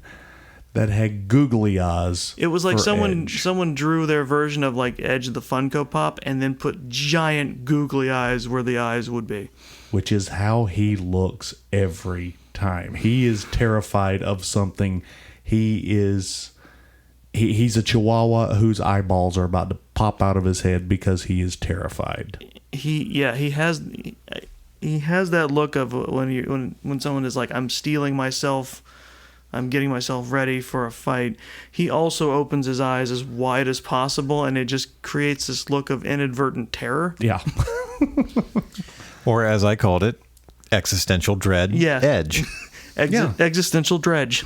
Speaker 4: that had googly eyes.
Speaker 2: It was like someone drew their version of like Edge the Funko Pop and then put giant googly eyes where the eyes would be.
Speaker 4: Which is how he looks every time. He is terrified of something. He's a chihuahua whose eyeballs are about to pop out of his head because he is terrified.
Speaker 2: He has that look of when someone is like, I'm stealing myself, I'm getting myself ready for a fight. He also opens his eyes as wide as possible, and it just creates this look of inadvertent terror.
Speaker 4: Yeah.
Speaker 1: Or as I called it, existential dread.
Speaker 2: Yeah.
Speaker 1: Edge.
Speaker 2: Existential dredge.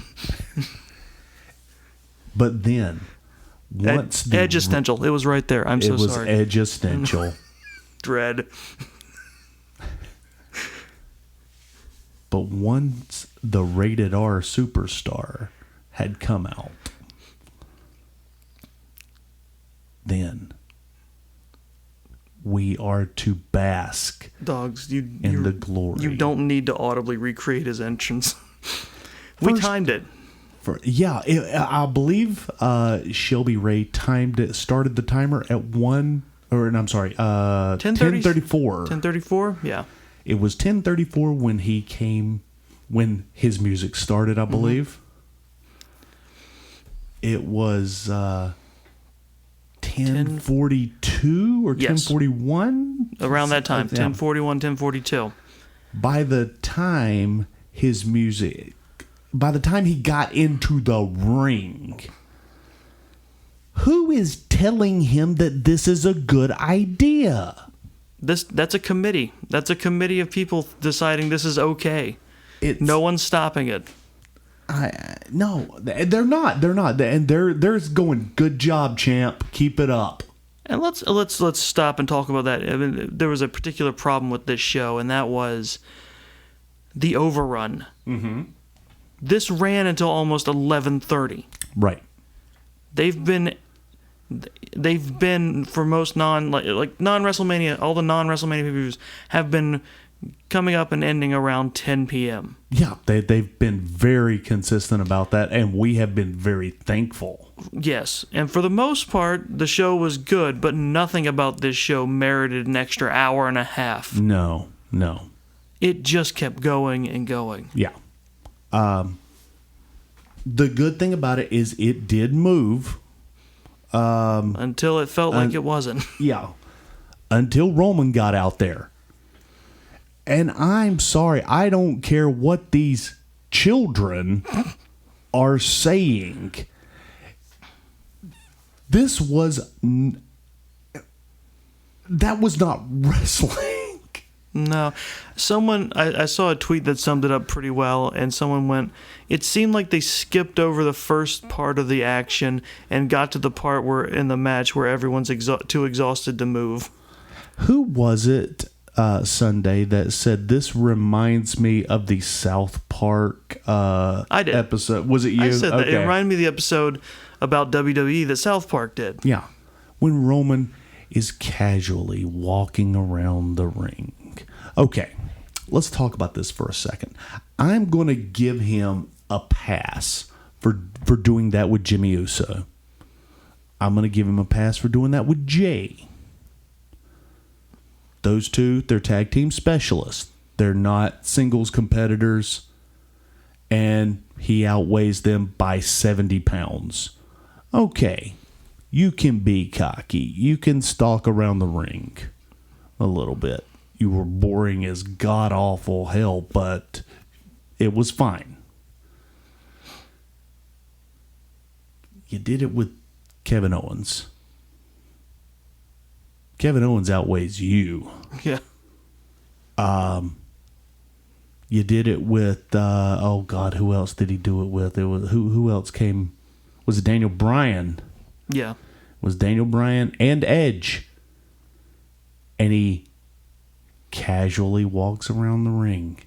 Speaker 4: But then, once
Speaker 2: Edge-essential. It was right there. I'm so sorry.
Speaker 4: It was Edge-essential.
Speaker 2: Dread.
Speaker 4: But once the rated R superstar had come out, then we are to bask
Speaker 2: Doggz,
Speaker 4: in the glory.
Speaker 2: You don't need to audibly recreate his entrance. We timed it.
Speaker 4: I believe Shelby Ray started the timer at 10:34.
Speaker 2: 10:34, yeah.
Speaker 4: It was 10:34 when his music started, I believe. It was 10:42 or 10:41?
Speaker 2: Around that time, 10:41, 10:42.
Speaker 4: By the time he got into the ring, who is telling him that this is a good idea?
Speaker 2: That's a committee. That's a committee of people deciding this is okay. No one's stopping it.
Speaker 4: No, they're not. And they're going, good job, champ. Keep it up.
Speaker 2: And let's stop and talk about that. I mean, there was a particular problem with this show, and that was the overrun. Mm-hmm. This ran until almost 11:30.
Speaker 4: Right.
Speaker 2: They've been for most non WrestleMania, all the non WrestleMania pay-per-views have been coming up and ending around 10 p.m.
Speaker 4: Yeah, they've been very consistent about that, and we have been very thankful.
Speaker 2: Yes, and for the most part, the show was good, but nothing about this show merited an extra hour and a half.
Speaker 4: No.
Speaker 2: It just kept going and going.
Speaker 4: Yeah. The good thing about it is it did move.
Speaker 2: Until it felt like it wasn't.
Speaker 4: Yeah. Until Roman got out there. And I'm sorry, I don't care what these children are saying. This was... that was not wrestling.
Speaker 2: No. I saw a tweet that summed it up pretty well, and someone went, it seemed like they skipped over the first part of the action and got to the part where in the match where everyone's too exhausted to move.
Speaker 4: Who was it Sunday that said this reminds me of the South Park
Speaker 2: I did.
Speaker 4: episode? Was it you?
Speaker 2: I said that.
Speaker 4: Okay.
Speaker 2: It reminded me of the episode about WWE that South Park did.
Speaker 4: Yeah. When Roman is casually walking around the ring. Okay, let's talk about this for a second. I'm going to give him a pass for doing that with Jimmy Uso. I'm going to give him a pass for doing that with Jay. Those two, they're tag team specialists. They're not singles competitors. And he outweighs them by 70 pounds. Okay, you can be cocky. You can stalk around the ring a little bit. You were boring as god-awful hell, but it was fine. You did it with Kevin Owens. Kevin Owens outweighs you.
Speaker 2: Yeah.
Speaker 4: You did it with, oh God, who else did he do it with? It was who else came? Was it Daniel Bryan?
Speaker 2: Yeah.
Speaker 4: It was Daniel Bryan and Edge. And he casually walks around the ring.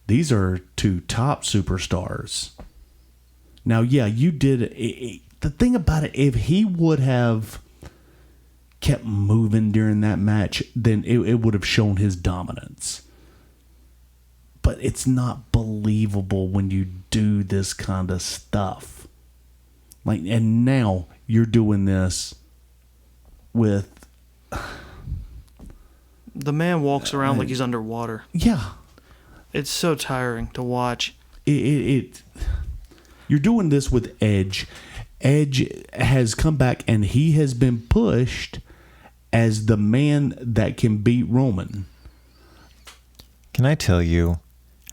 Speaker 4: These are two top superstars. Now, yeah, you did it. The thing about it, if he would have kept moving during that match, then it would have shown his dominance. But it's not believable when you do this kind of stuff. Like, and now you're doing this with...
Speaker 2: The man walks around like he's underwater.
Speaker 4: Yeah.
Speaker 2: It's so tiring to watch.
Speaker 4: You're doing this with Edge. Edge has come back and he has been pushed as the man that can beat Roman.
Speaker 1: Can I tell you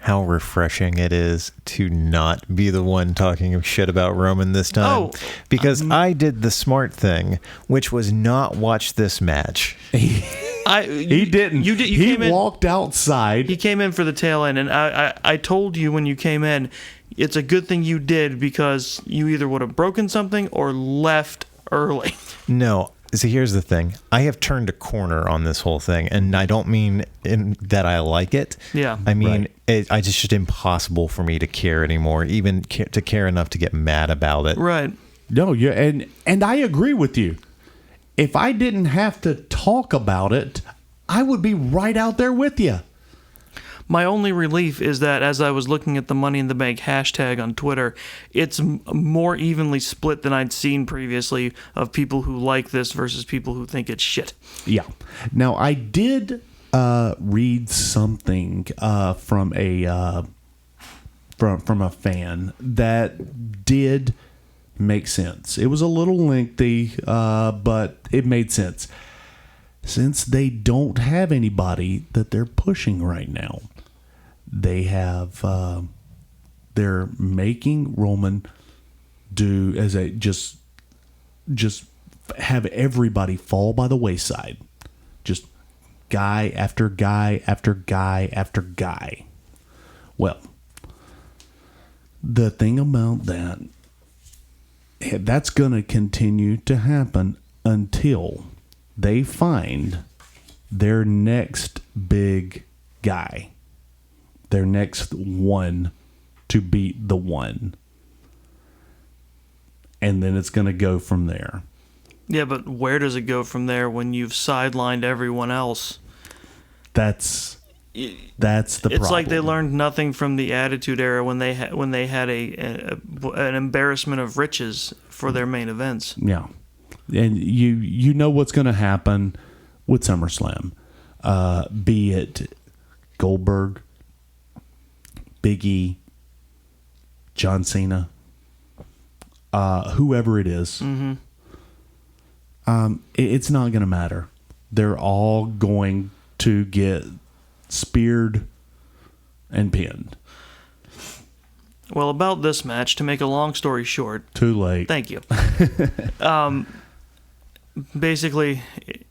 Speaker 1: how refreshing it is to not be the one talking shit about Roman this time?
Speaker 2: Oh,
Speaker 1: because I did the smart thing, which was not watch this match.
Speaker 4: He didn't.
Speaker 2: You did. You
Speaker 4: he walked outside.
Speaker 2: He came in for the tail end, and I told you when you came in, it's a good thing you did because you either would have broken something or left early.
Speaker 1: No. See, here's the thing. I have turned a corner on this whole thing, and I don't mean in that I like it.
Speaker 2: Yeah.
Speaker 1: I mean, it's just impossible for me to care anymore, even to care enough to get mad about it.
Speaker 2: Right.
Speaker 4: No, yeah, and I agree with you. If I didn't have to talk about it, I would be right out there with you.
Speaker 2: My only relief is that as I was looking at the Money in the Bank hashtag on Twitter, it's more evenly split than I'd seen previously of people who like this versus people who think it's shit.
Speaker 4: Yeah. Now, I did read something from a fan that did make sense. It was a little lengthy, but it made sense. Since they don't have anybody that they're pushing right now, they have they're making Roman do as a just have everybody fall by the wayside. Just guy after guy after guy after guy. Well, the thing about that's going to continue to happen until they find their next big guy, their next one to beat the one. And then it's going to go from there.
Speaker 2: Yeah, but where does it go from there when you've sidelined everyone else?
Speaker 4: That's the problem.
Speaker 2: It's like they learned nothing from the Attitude Era when they had an embarrassment of riches for their main events.
Speaker 4: Yeah. And you know what's going to happen with SummerSlam. Be it Goldberg, Big E, John Cena, whoever it is.
Speaker 2: Mm-hmm.
Speaker 4: It's not going to matter. They're all going to get speared and pinned.
Speaker 2: Well, about this match, to make a long story short...
Speaker 4: Too late.
Speaker 2: Thank you. Basically,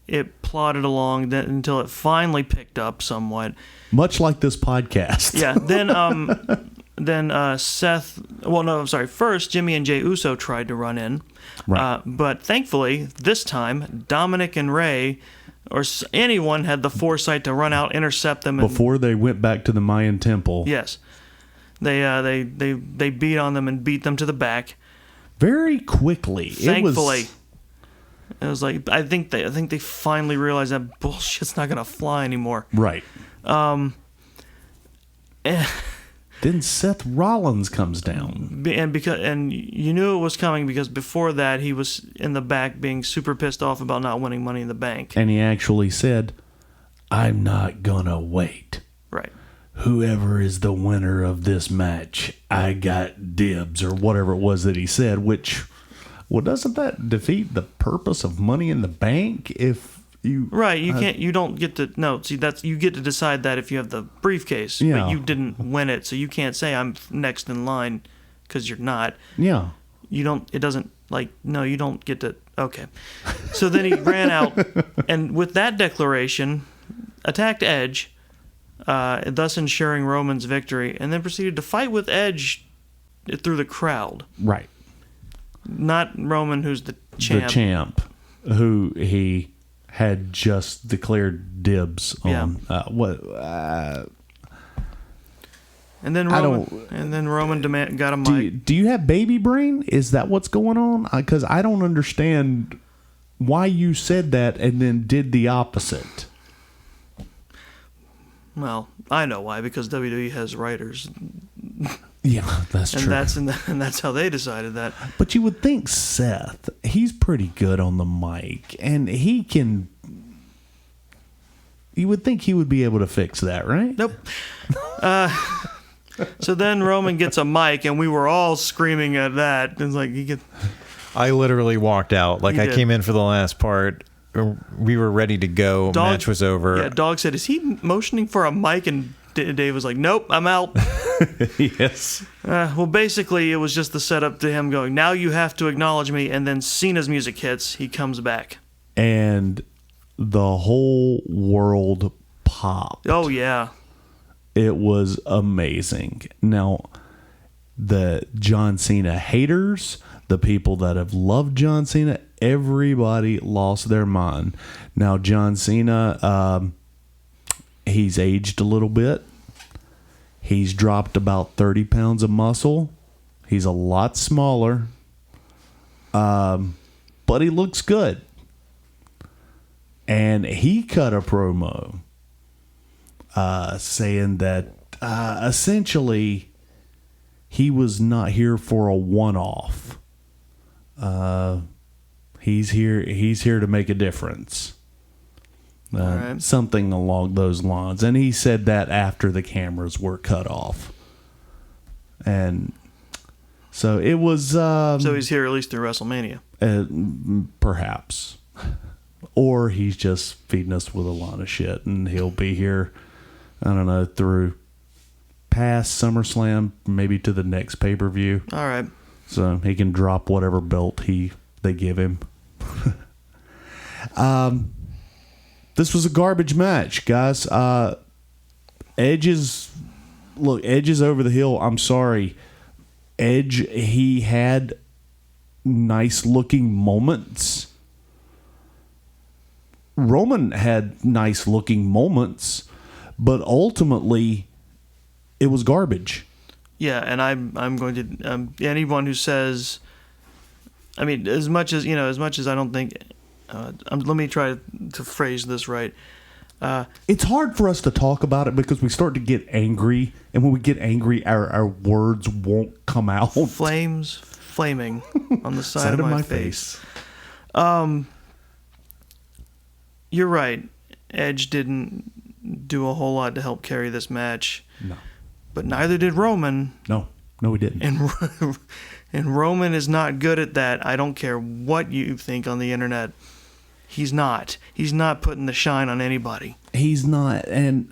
Speaker 2: it plodded along until it finally picked up somewhat.
Speaker 4: Much like this podcast.
Speaker 2: Yeah. Then Seth... Well, no, I'm sorry. First, Jimmy and Jey Uso tried to run in.
Speaker 4: Right.
Speaker 2: But thankfully, this time, Dominic and Ray... or anyone had the foresight to run out, intercept them.
Speaker 4: Before they went back to the Mayan temple.
Speaker 2: Yes. They beat on them and beat them to the back.
Speaker 4: Very quickly.
Speaker 2: Thankfully. It was like, I think they finally realized that bullshit's not going to fly anymore.
Speaker 4: Right. Then Seth Rollins comes down.
Speaker 2: And you knew it was coming because before that he was in the back being super pissed off about not winning Money in the Bank.
Speaker 4: And he actually said, "I'm not gonna wait.
Speaker 2: Right.
Speaker 4: Whoever is the winner of this match, I got dibs," or whatever it was that he said, which, well, doesn't that defeat the purpose of Money in the Bank if you...
Speaker 2: Right, you don't get to... No, see, you get to decide that if you have the briefcase,
Speaker 4: yeah.
Speaker 2: But you didn't win it, so you can't say I'm next in line, because you're not.
Speaker 4: Yeah.
Speaker 2: You don't get to... Okay. So then he ran out, and with that declaration, attacked Edge, thus ensuring Roman's victory, and then proceeded to fight with Edge through the crowd.
Speaker 4: Right.
Speaker 2: Not Roman, who's the champ.
Speaker 4: The champ, who he had just declared dibs on.
Speaker 2: Yeah. And then Roman got a mic.
Speaker 4: Do you have baby brain? Is that what's going on? Because I don't understand why you said that and then did the opposite.
Speaker 2: Well, I know why, because WWE has writers.
Speaker 4: Yeah, that's true.
Speaker 2: And that's how they decided that.
Speaker 4: But you would think Seth, he's pretty good on the mic, and you would think he would be able to fix that, right?
Speaker 2: Nope. So then Roman gets a mic, and we were all screaming at that. It's like
Speaker 1: I literally walked out. Like,
Speaker 2: You
Speaker 1: I
Speaker 2: did.
Speaker 1: came in for the last part. We were ready to go. Match was over.
Speaker 2: Yeah, Doggz said, "Is he motioning for a mic?" And Dave was like, "Nope, I'm out."
Speaker 4: Yes.
Speaker 2: Well, basically, it was just the setup to him going, "Now you have to acknowledge me," and then Cena's music hits. He comes back.
Speaker 4: And the whole world popped.
Speaker 2: Oh, yeah.
Speaker 4: It was amazing. Now, the John Cena haters, the people that have loved John Cena, everybody lost their mind. Now, John Cena, he's aged a little bit. He's dropped about 30 pounds of muscle. He's a lot smaller. But he looks good. And he cut a promo saying that essentially he was not here for a one-off. He's here to make a difference.
Speaker 2: Right.
Speaker 4: Something along those lines. And he said that after the cameras were cut off. And so it was...
Speaker 2: So he's here at least through WrestleMania.
Speaker 4: Perhaps. Or he's just feeding us with a lot of shit, and he'll be here, I don't know, through past SummerSlam, maybe to the next pay-per-view.
Speaker 2: All right.
Speaker 4: So he can drop whatever belt they give him. This was a garbage match, guys. Edge is over the hill. I'm sorry. Edge, he had nice looking moments. Roman had nice looking moments, but ultimately it was garbage.
Speaker 2: Yeah, and I'm going to anyone who says, I mean, as much as I don't think, let me try to phrase this right.
Speaker 4: It's hard for us to talk about it because we start to get angry, and when we get angry, our words won't come out.
Speaker 2: Flaming on the side of my face. You're right. Edge didn't do a whole lot to help carry this match.
Speaker 4: No.
Speaker 2: But neither did Roman.
Speaker 4: No, he didn't.
Speaker 2: And Roman is not good at that. I don't care what you think on the internet. He's not. He's not putting the shine on anybody.
Speaker 4: He's not. And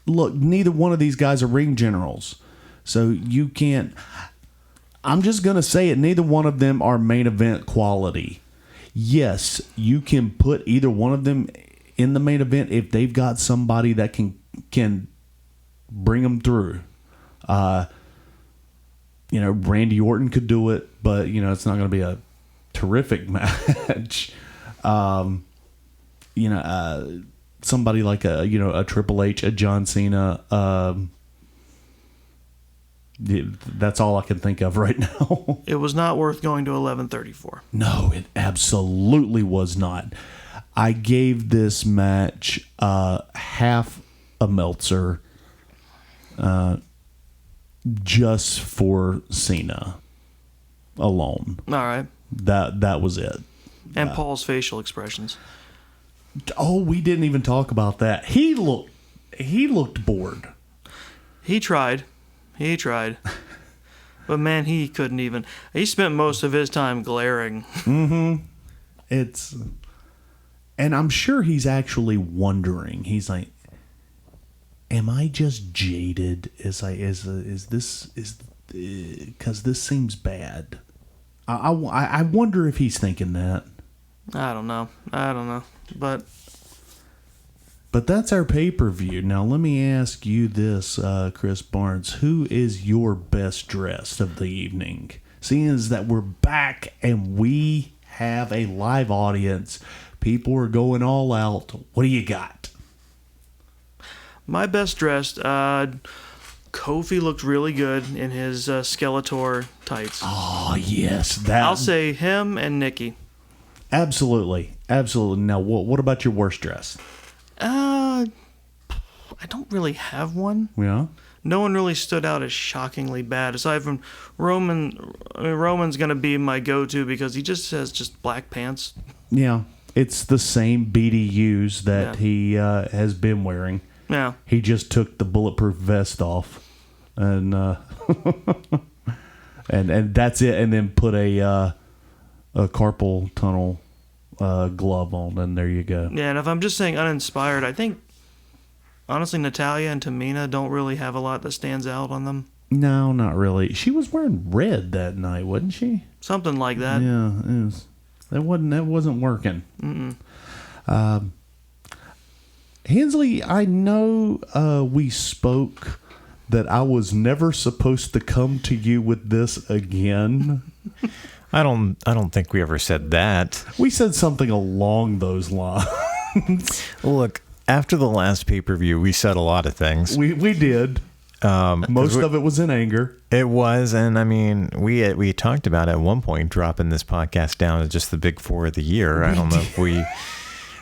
Speaker 4: look, neither one of these guys are ring generals. So you can't. I'm just going to say it. Neither one of them are main event quality. Yes, you can put either one of them in the main event if they've got somebody that can bring them through. Randy Orton could do it, but it's not going to be a terrific match. Somebody like a Triple H, a John Cena. That's all I can think of right now.
Speaker 2: It was not worth going to 1134.
Speaker 4: No, it absolutely was not. I gave this match half a Meltzer just for Cena alone.
Speaker 2: All right.
Speaker 4: That was it.
Speaker 2: And Paul's facial expressions.
Speaker 4: Oh, we didn't even talk about that. He looked bored.
Speaker 2: He tried. But man, he couldn't even. He spent most of his time glaring.
Speaker 4: Mm-hmm. And I'm sure he's actually wondering. He's like, am I just jaded? Is this because this seems bad? I wonder if he's thinking that.
Speaker 2: I don't know.
Speaker 4: But that's our pay-per-view. Now, let me ask you this, Chris Barnes. Who is your best dressed of the evening? Seeing as that we're back and we have a live audience, people are going all out. What do you got?
Speaker 2: My best dressed, Kofi looked really good in his Skeletor tights.
Speaker 4: Oh, yes. That.
Speaker 2: I'll say him and Nikki.
Speaker 4: Absolutely. Now, what about your worst dressed?
Speaker 2: I don't really have one.
Speaker 4: Yeah.
Speaker 2: No one really stood out as shockingly bad, aside from Roman. I mean, Roman's gonna be my go-to because he just has black pants.
Speaker 4: Yeah, it's the same BDUs that he has been wearing.
Speaker 2: Yeah.
Speaker 4: He just took the bulletproof vest off, and and that's it, and then put a carpal tunnel glove on, and there you go.
Speaker 2: Yeah, and if I'm just saying uninspired, I think honestly Natalya and Tamina don't really have a lot that stands out on them.
Speaker 4: No, not really. She was wearing red that night, wasn't she?
Speaker 2: Something like that.
Speaker 4: Yeah, it was. That wasn't working. Hensley, I know we spoke that I was never supposed to come to you with this again.
Speaker 1: I don't think we ever said that.
Speaker 4: We said something along those lines.
Speaker 1: Look, after the last pay-per-view, we said a lot of things.
Speaker 4: We did. Most of it was in anger.
Speaker 1: It was, and I mean, we talked about at one point dropping this podcast down to just the big four of the year. I don't know if we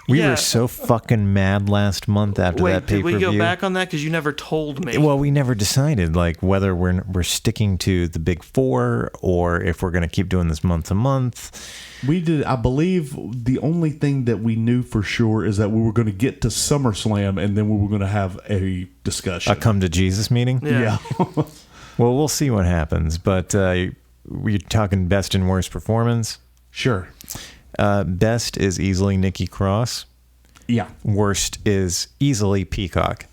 Speaker 1: were so fucking mad last month after that pay-per-view.
Speaker 2: Wait, did we go back on that? Because you never told me.
Speaker 1: Well, we never decided whether we're sticking to the big four or if we're going to keep doing this month to month.
Speaker 4: We did. I believe the only thing that we knew for sure is that we were going to get to SummerSlam and then we were going to have a discussion.
Speaker 1: A come to Jesus meeting?
Speaker 4: Yeah.
Speaker 1: Well, we'll see what happens. But we're talking best and worst performance?
Speaker 4: Sure.
Speaker 1: Best is easily Nikki Cross.
Speaker 4: Yeah.
Speaker 1: Worst is easily Peacock.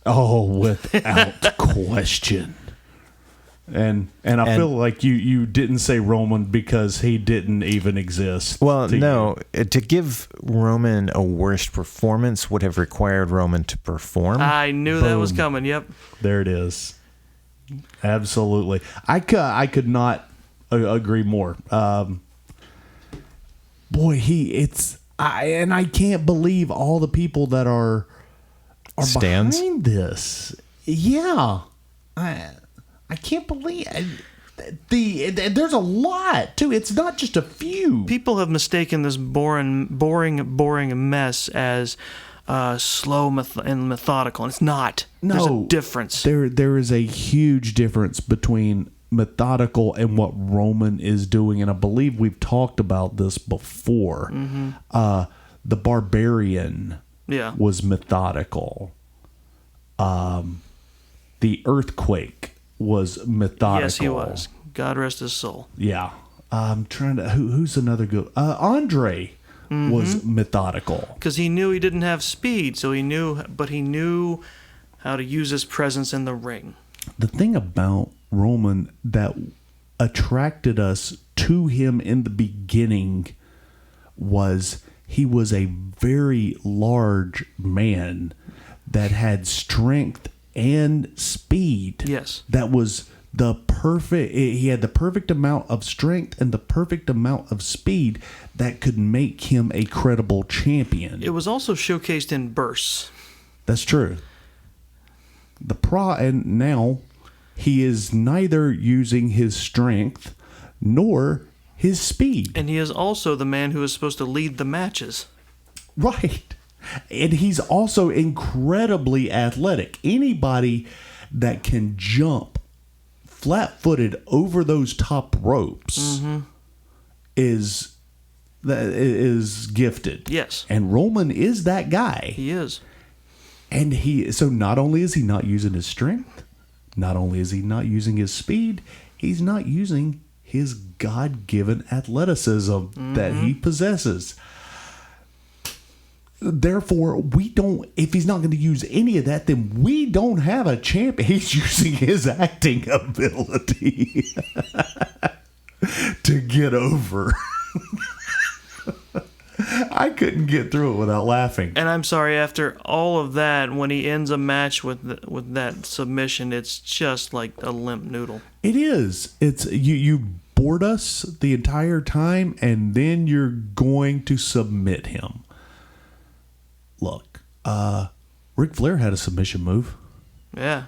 Speaker 4: Oh, without question. And I feel like you didn't say Roman because he didn't even exist.
Speaker 1: Well, no. To give Roman a worst performance would have required Roman to perform.
Speaker 2: I knew that was coming. Yep.
Speaker 4: There it is. Absolutely. I could not agree more. Boy, I can't believe all the people that are
Speaker 1: Stands?
Speaker 4: behind this. Yeah, I can't believe there's a lot too. It's not just a few.
Speaker 2: People have mistaken this boring mess as slow and methodical, and it's not.
Speaker 4: No,
Speaker 2: there's a difference.
Speaker 4: There is a huge difference between methodical and what Roman is doing, and I believe we've talked about this before. The Barbarian was methodical. The Earthquake was methodical.
Speaker 2: Yes, he was. God rest his soul.
Speaker 4: Yeah. I'm trying to... Who's another good... Andre was methodical.
Speaker 2: Because he knew he didn't have speed, so he knew how to use his presence in the ring.
Speaker 4: The thing about Roman that attracted us to him in the beginning was he was a very large man that had strength and speed.
Speaker 2: Yes.
Speaker 4: That was the perfect... He had the perfect amount of strength and the perfect amount of speed that could make him a credible champion.
Speaker 2: It was also showcased in bursts.
Speaker 4: That's true. And now he is neither using his strength nor his speed.
Speaker 2: And he is also the man who is supposed to lead the matches.
Speaker 4: Right. And he's also incredibly athletic. Anybody that can jump flat-footed over those top ropes is gifted.
Speaker 2: Yes.
Speaker 4: And Roman is that guy.
Speaker 2: He is.
Speaker 4: And so not only is he not using his strength, not only is he not using his speed, he's not using his God-given athleticism that he possesses. Therefore, if he's not going to use any of that, then we don't have a champion. He's using his acting ability to get over. I couldn't get through it without laughing.
Speaker 2: And I'm sorry, after all of that, when he ends a match with that submission, it's just like a limp noodle.
Speaker 4: It is. It's you bored us the entire time, and then you're going to submit him. Look, Ric Flair had a submission move.
Speaker 2: Yeah.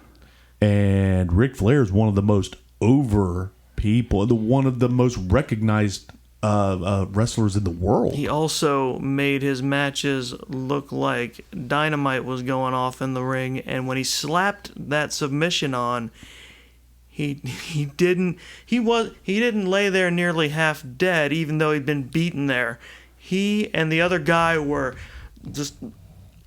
Speaker 4: And Ric Flair is one of the most over people, one of the most recognized wrestlers in the world.
Speaker 2: He also made his matches look like dynamite was going off in the ring, and when he slapped that submission on, he didn't lay there nearly half dead, even though he'd been beaten there. He and the other guy were just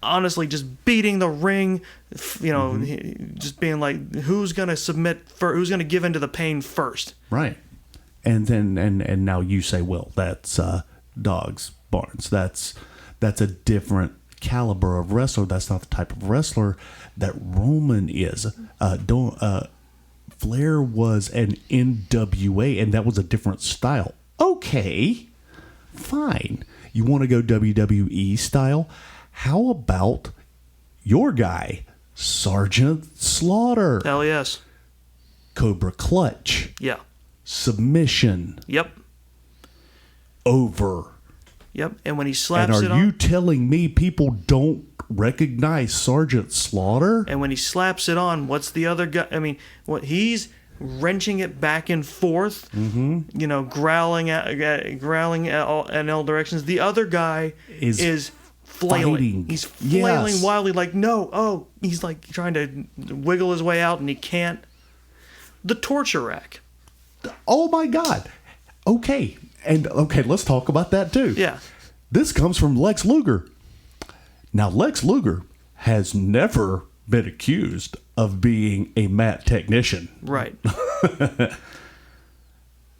Speaker 2: honestly just beating the ring, just being like, who's gonna submit first, who's gonna give into the pain first.
Speaker 4: Right. And then and now you say, well, that's Doggz Barnes. That's a different caliber of wrestler. That's not the type of wrestler that Roman is. Flair was an NWA, and that was a different style. Okay, fine. You want to go WWE style? How about your guy, Sergeant Slaughter?
Speaker 2: Hell yes.
Speaker 4: Cobra Clutch.
Speaker 2: Yeah.
Speaker 4: Submission.
Speaker 2: Yep.
Speaker 4: Over.
Speaker 2: Yep. And when he slaps
Speaker 4: and
Speaker 2: it
Speaker 4: are you telling me people don't recognize Sergeant Slaughter?
Speaker 2: And when he slaps it on, what's the other guy? I mean, he's wrenching it back and forth, growling in all directions. The other guy is flailing.
Speaker 4: Fighting.
Speaker 2: He's flailing
Speaker 4: Yes.
Speaker 2: wildly, like, no, oh, he's like trying to wiggle his way out, and he can't. The torture rack.
Speaker 4: Oh my God. Okay. Let's talk about that too.
Speaker 2: Yeah.
Speaker 4: This comes from Lex Luger. Now, Lex Luger has never been accused of being a mat technician.
Speaker 2: Right.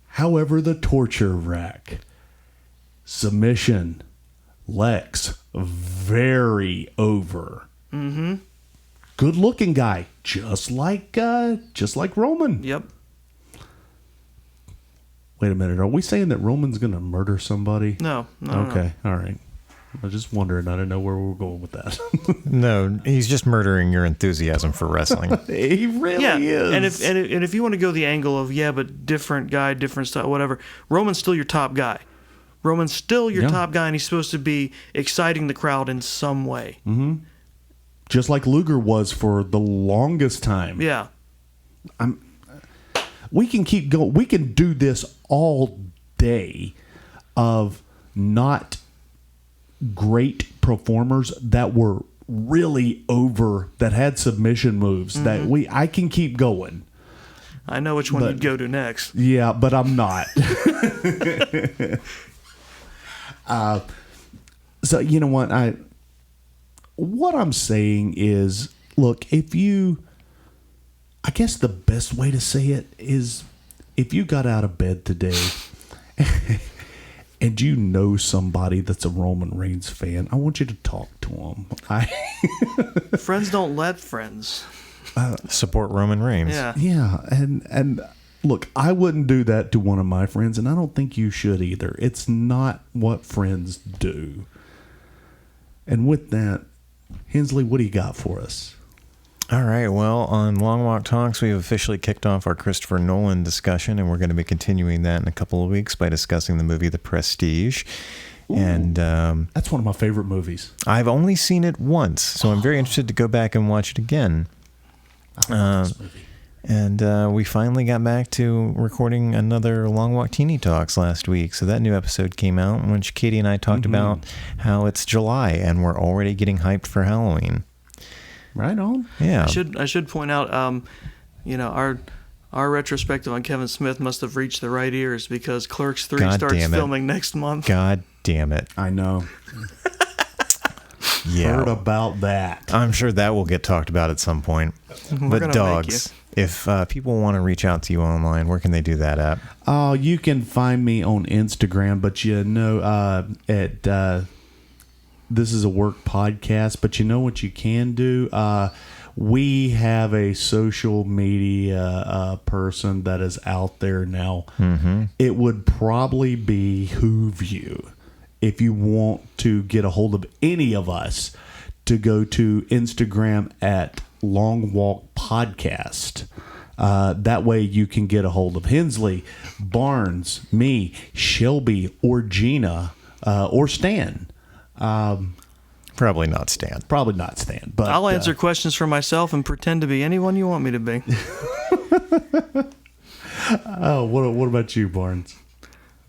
Speaker 4: However, the torture rack, submission, Lex, very over. Mm-hmm. Good looking guy, just like Roman.
Speaker 2: Yep.
Speaker 4: Wait a minute. Are we saying that Roman's going to murder somebody?
Speaker 2: No.
Speaker 4: Okay. All right. I was just wondering. I didn't know where we were going with that.
Speaker 1: No, he's just murdering your enthusiasm for wrestling.
Speaker 4: He really is.
Speaker 2: And if you want to go the angle of, but different guy, different style, whatever, Roman's still your top guy. Roman's still your
Speaker 4: Yeah.
Speaker 2: top guy, and he's supposed to be exciting the crowd in some way.
Speaker 4: Just like Luger was for the longest time.
Speaker 2: Yeah.
Speaker 4: We can keep going. We can do this all day of not great performers that were really over, that had submission moves that I can keep going.
Speaker 2: I know which one you'd go to next.
Speaker 4: Yeah, but I'm not. So you know what I'm saying is, look, I guess the best way to say it is, if you got out of bed today and you know somebody that's a Roman Reigns fan, I want you to talk to them.
Speaker 2: Friends don't let friends.
Speaker 1: Support Roman Reigns.
Speaker 2: Yeah.
Speaker 4: Yeah, and look, I wouldn't do that to one of my friends, and I don't think you should either. It's not what friends do. And with that, Hensley, what do you got for us?
Speaker 1: All right. Well, on Long Walk Talks, we've officially kicked off our Christopher Nolan discussion, and we're going to be continuing that in a couple of weeks by discussing the movie The Prestige.
Speaker 4: Ooh,
Speaker 1: and
Speaker 4: that's one of my favorite movies.
Speaker 1: I've only seen it once, so I'm very interested to go back and watch it again.
Speaker 4: I love this movie.
Speaker 1: And we finally got back to recording another Long Walk Teeny Talks last week. So that new episode came out in which Katie and I talked about how it's July and we're already getting hyped for Halloween.
Speaker 4: Right on.
Speaker 1: Yeah.
Speaker 2: I should point out, our retrospective on Kevin Smith must have reached the right ears, because Clerks 3 starts filming next month.
Speaker 1: God damn it.
Speaker 4: I know.
Speaker 1: Yeah.
Speaker 4: Heard about that.
Speaker 1: I'm sure that will get talked about at some point. But Doggz, if people want to reach out to you online, where can they do that at?
Speaker 4: Oh, you can find me on Instagram, but this is a work podcast, but you know what you can do? We have a social media person that is out there now. Mm-hmm. It would probably behoove you, if you want to get a hold of any of us, to go to Instagram at Long Walk Podcast. That way you can get a hold of Hensley, Barnes, me, Shelby, or Gina, or Stan.
Speaker 1: Probably not Stan.
Speaker 4: But
Speaker 2: I'll answer questions for myself and pretend to be anyone you want me to be.
Speaker 4: Oh, what about you, Barnes?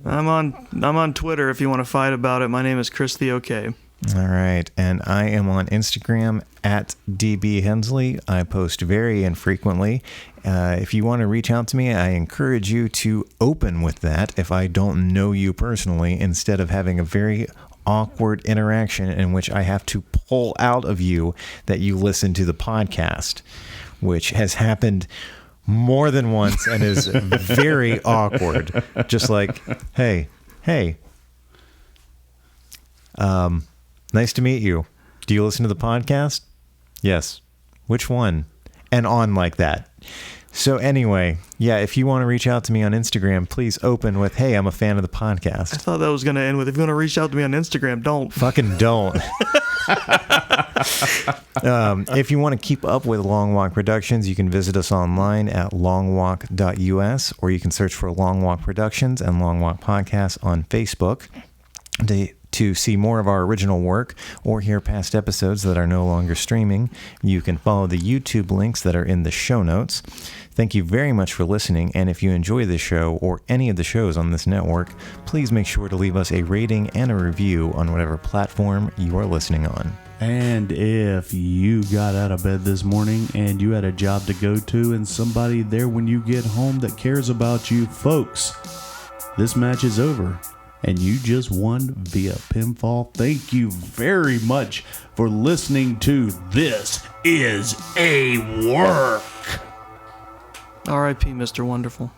Speaker 2: I'm on Twitter if you want to fight about it. My name is Chris the OK.
Speaker 1: All right. And I am on Instagram at DB Hensley. I post very infrequently. If you want to reach out to me, I encourage you to open with that if I don't know you personally, instead of having a very awkward interaction in which I have to pull out of you that you listen to the podcast, which has happened more than once and is very awkward. Just like, hey, nice to meet you. Do you listen to the podcast? Yes. Which one? And on like that. So anyway, yeah, if you want to reach out to me on Instagram, please open with, hey, I'm a fan of the podcast.
Speaker 2: I thought that was going to end with, if you want to reach out to me on Instagram, don't.
Speaker 1: Fucking don't. If you want to keep up with Long Walk Productions, you can visit us online at longwalk.us, or you can search for Long Walk Productions and Long Walk Podcasts on Facebook to see more of our original work or hear past episodes that are no longer streaming. You can follow the YouTube links that are in the show notes. Thank you very much for listening, and if you enjoy this show or any of the shows on this network, please make sure to leave us a rating and a review on whatever platform you are listening on.
Speaker 4: And if you got out of bed this morning and you had a job to go to and somebody there when you get home that cares about you, folks, this match is over and you just won via pinfall. Thank you very much for listening to This Is a Work.
Speaker 2: R.I.P. Mr. Wonderful.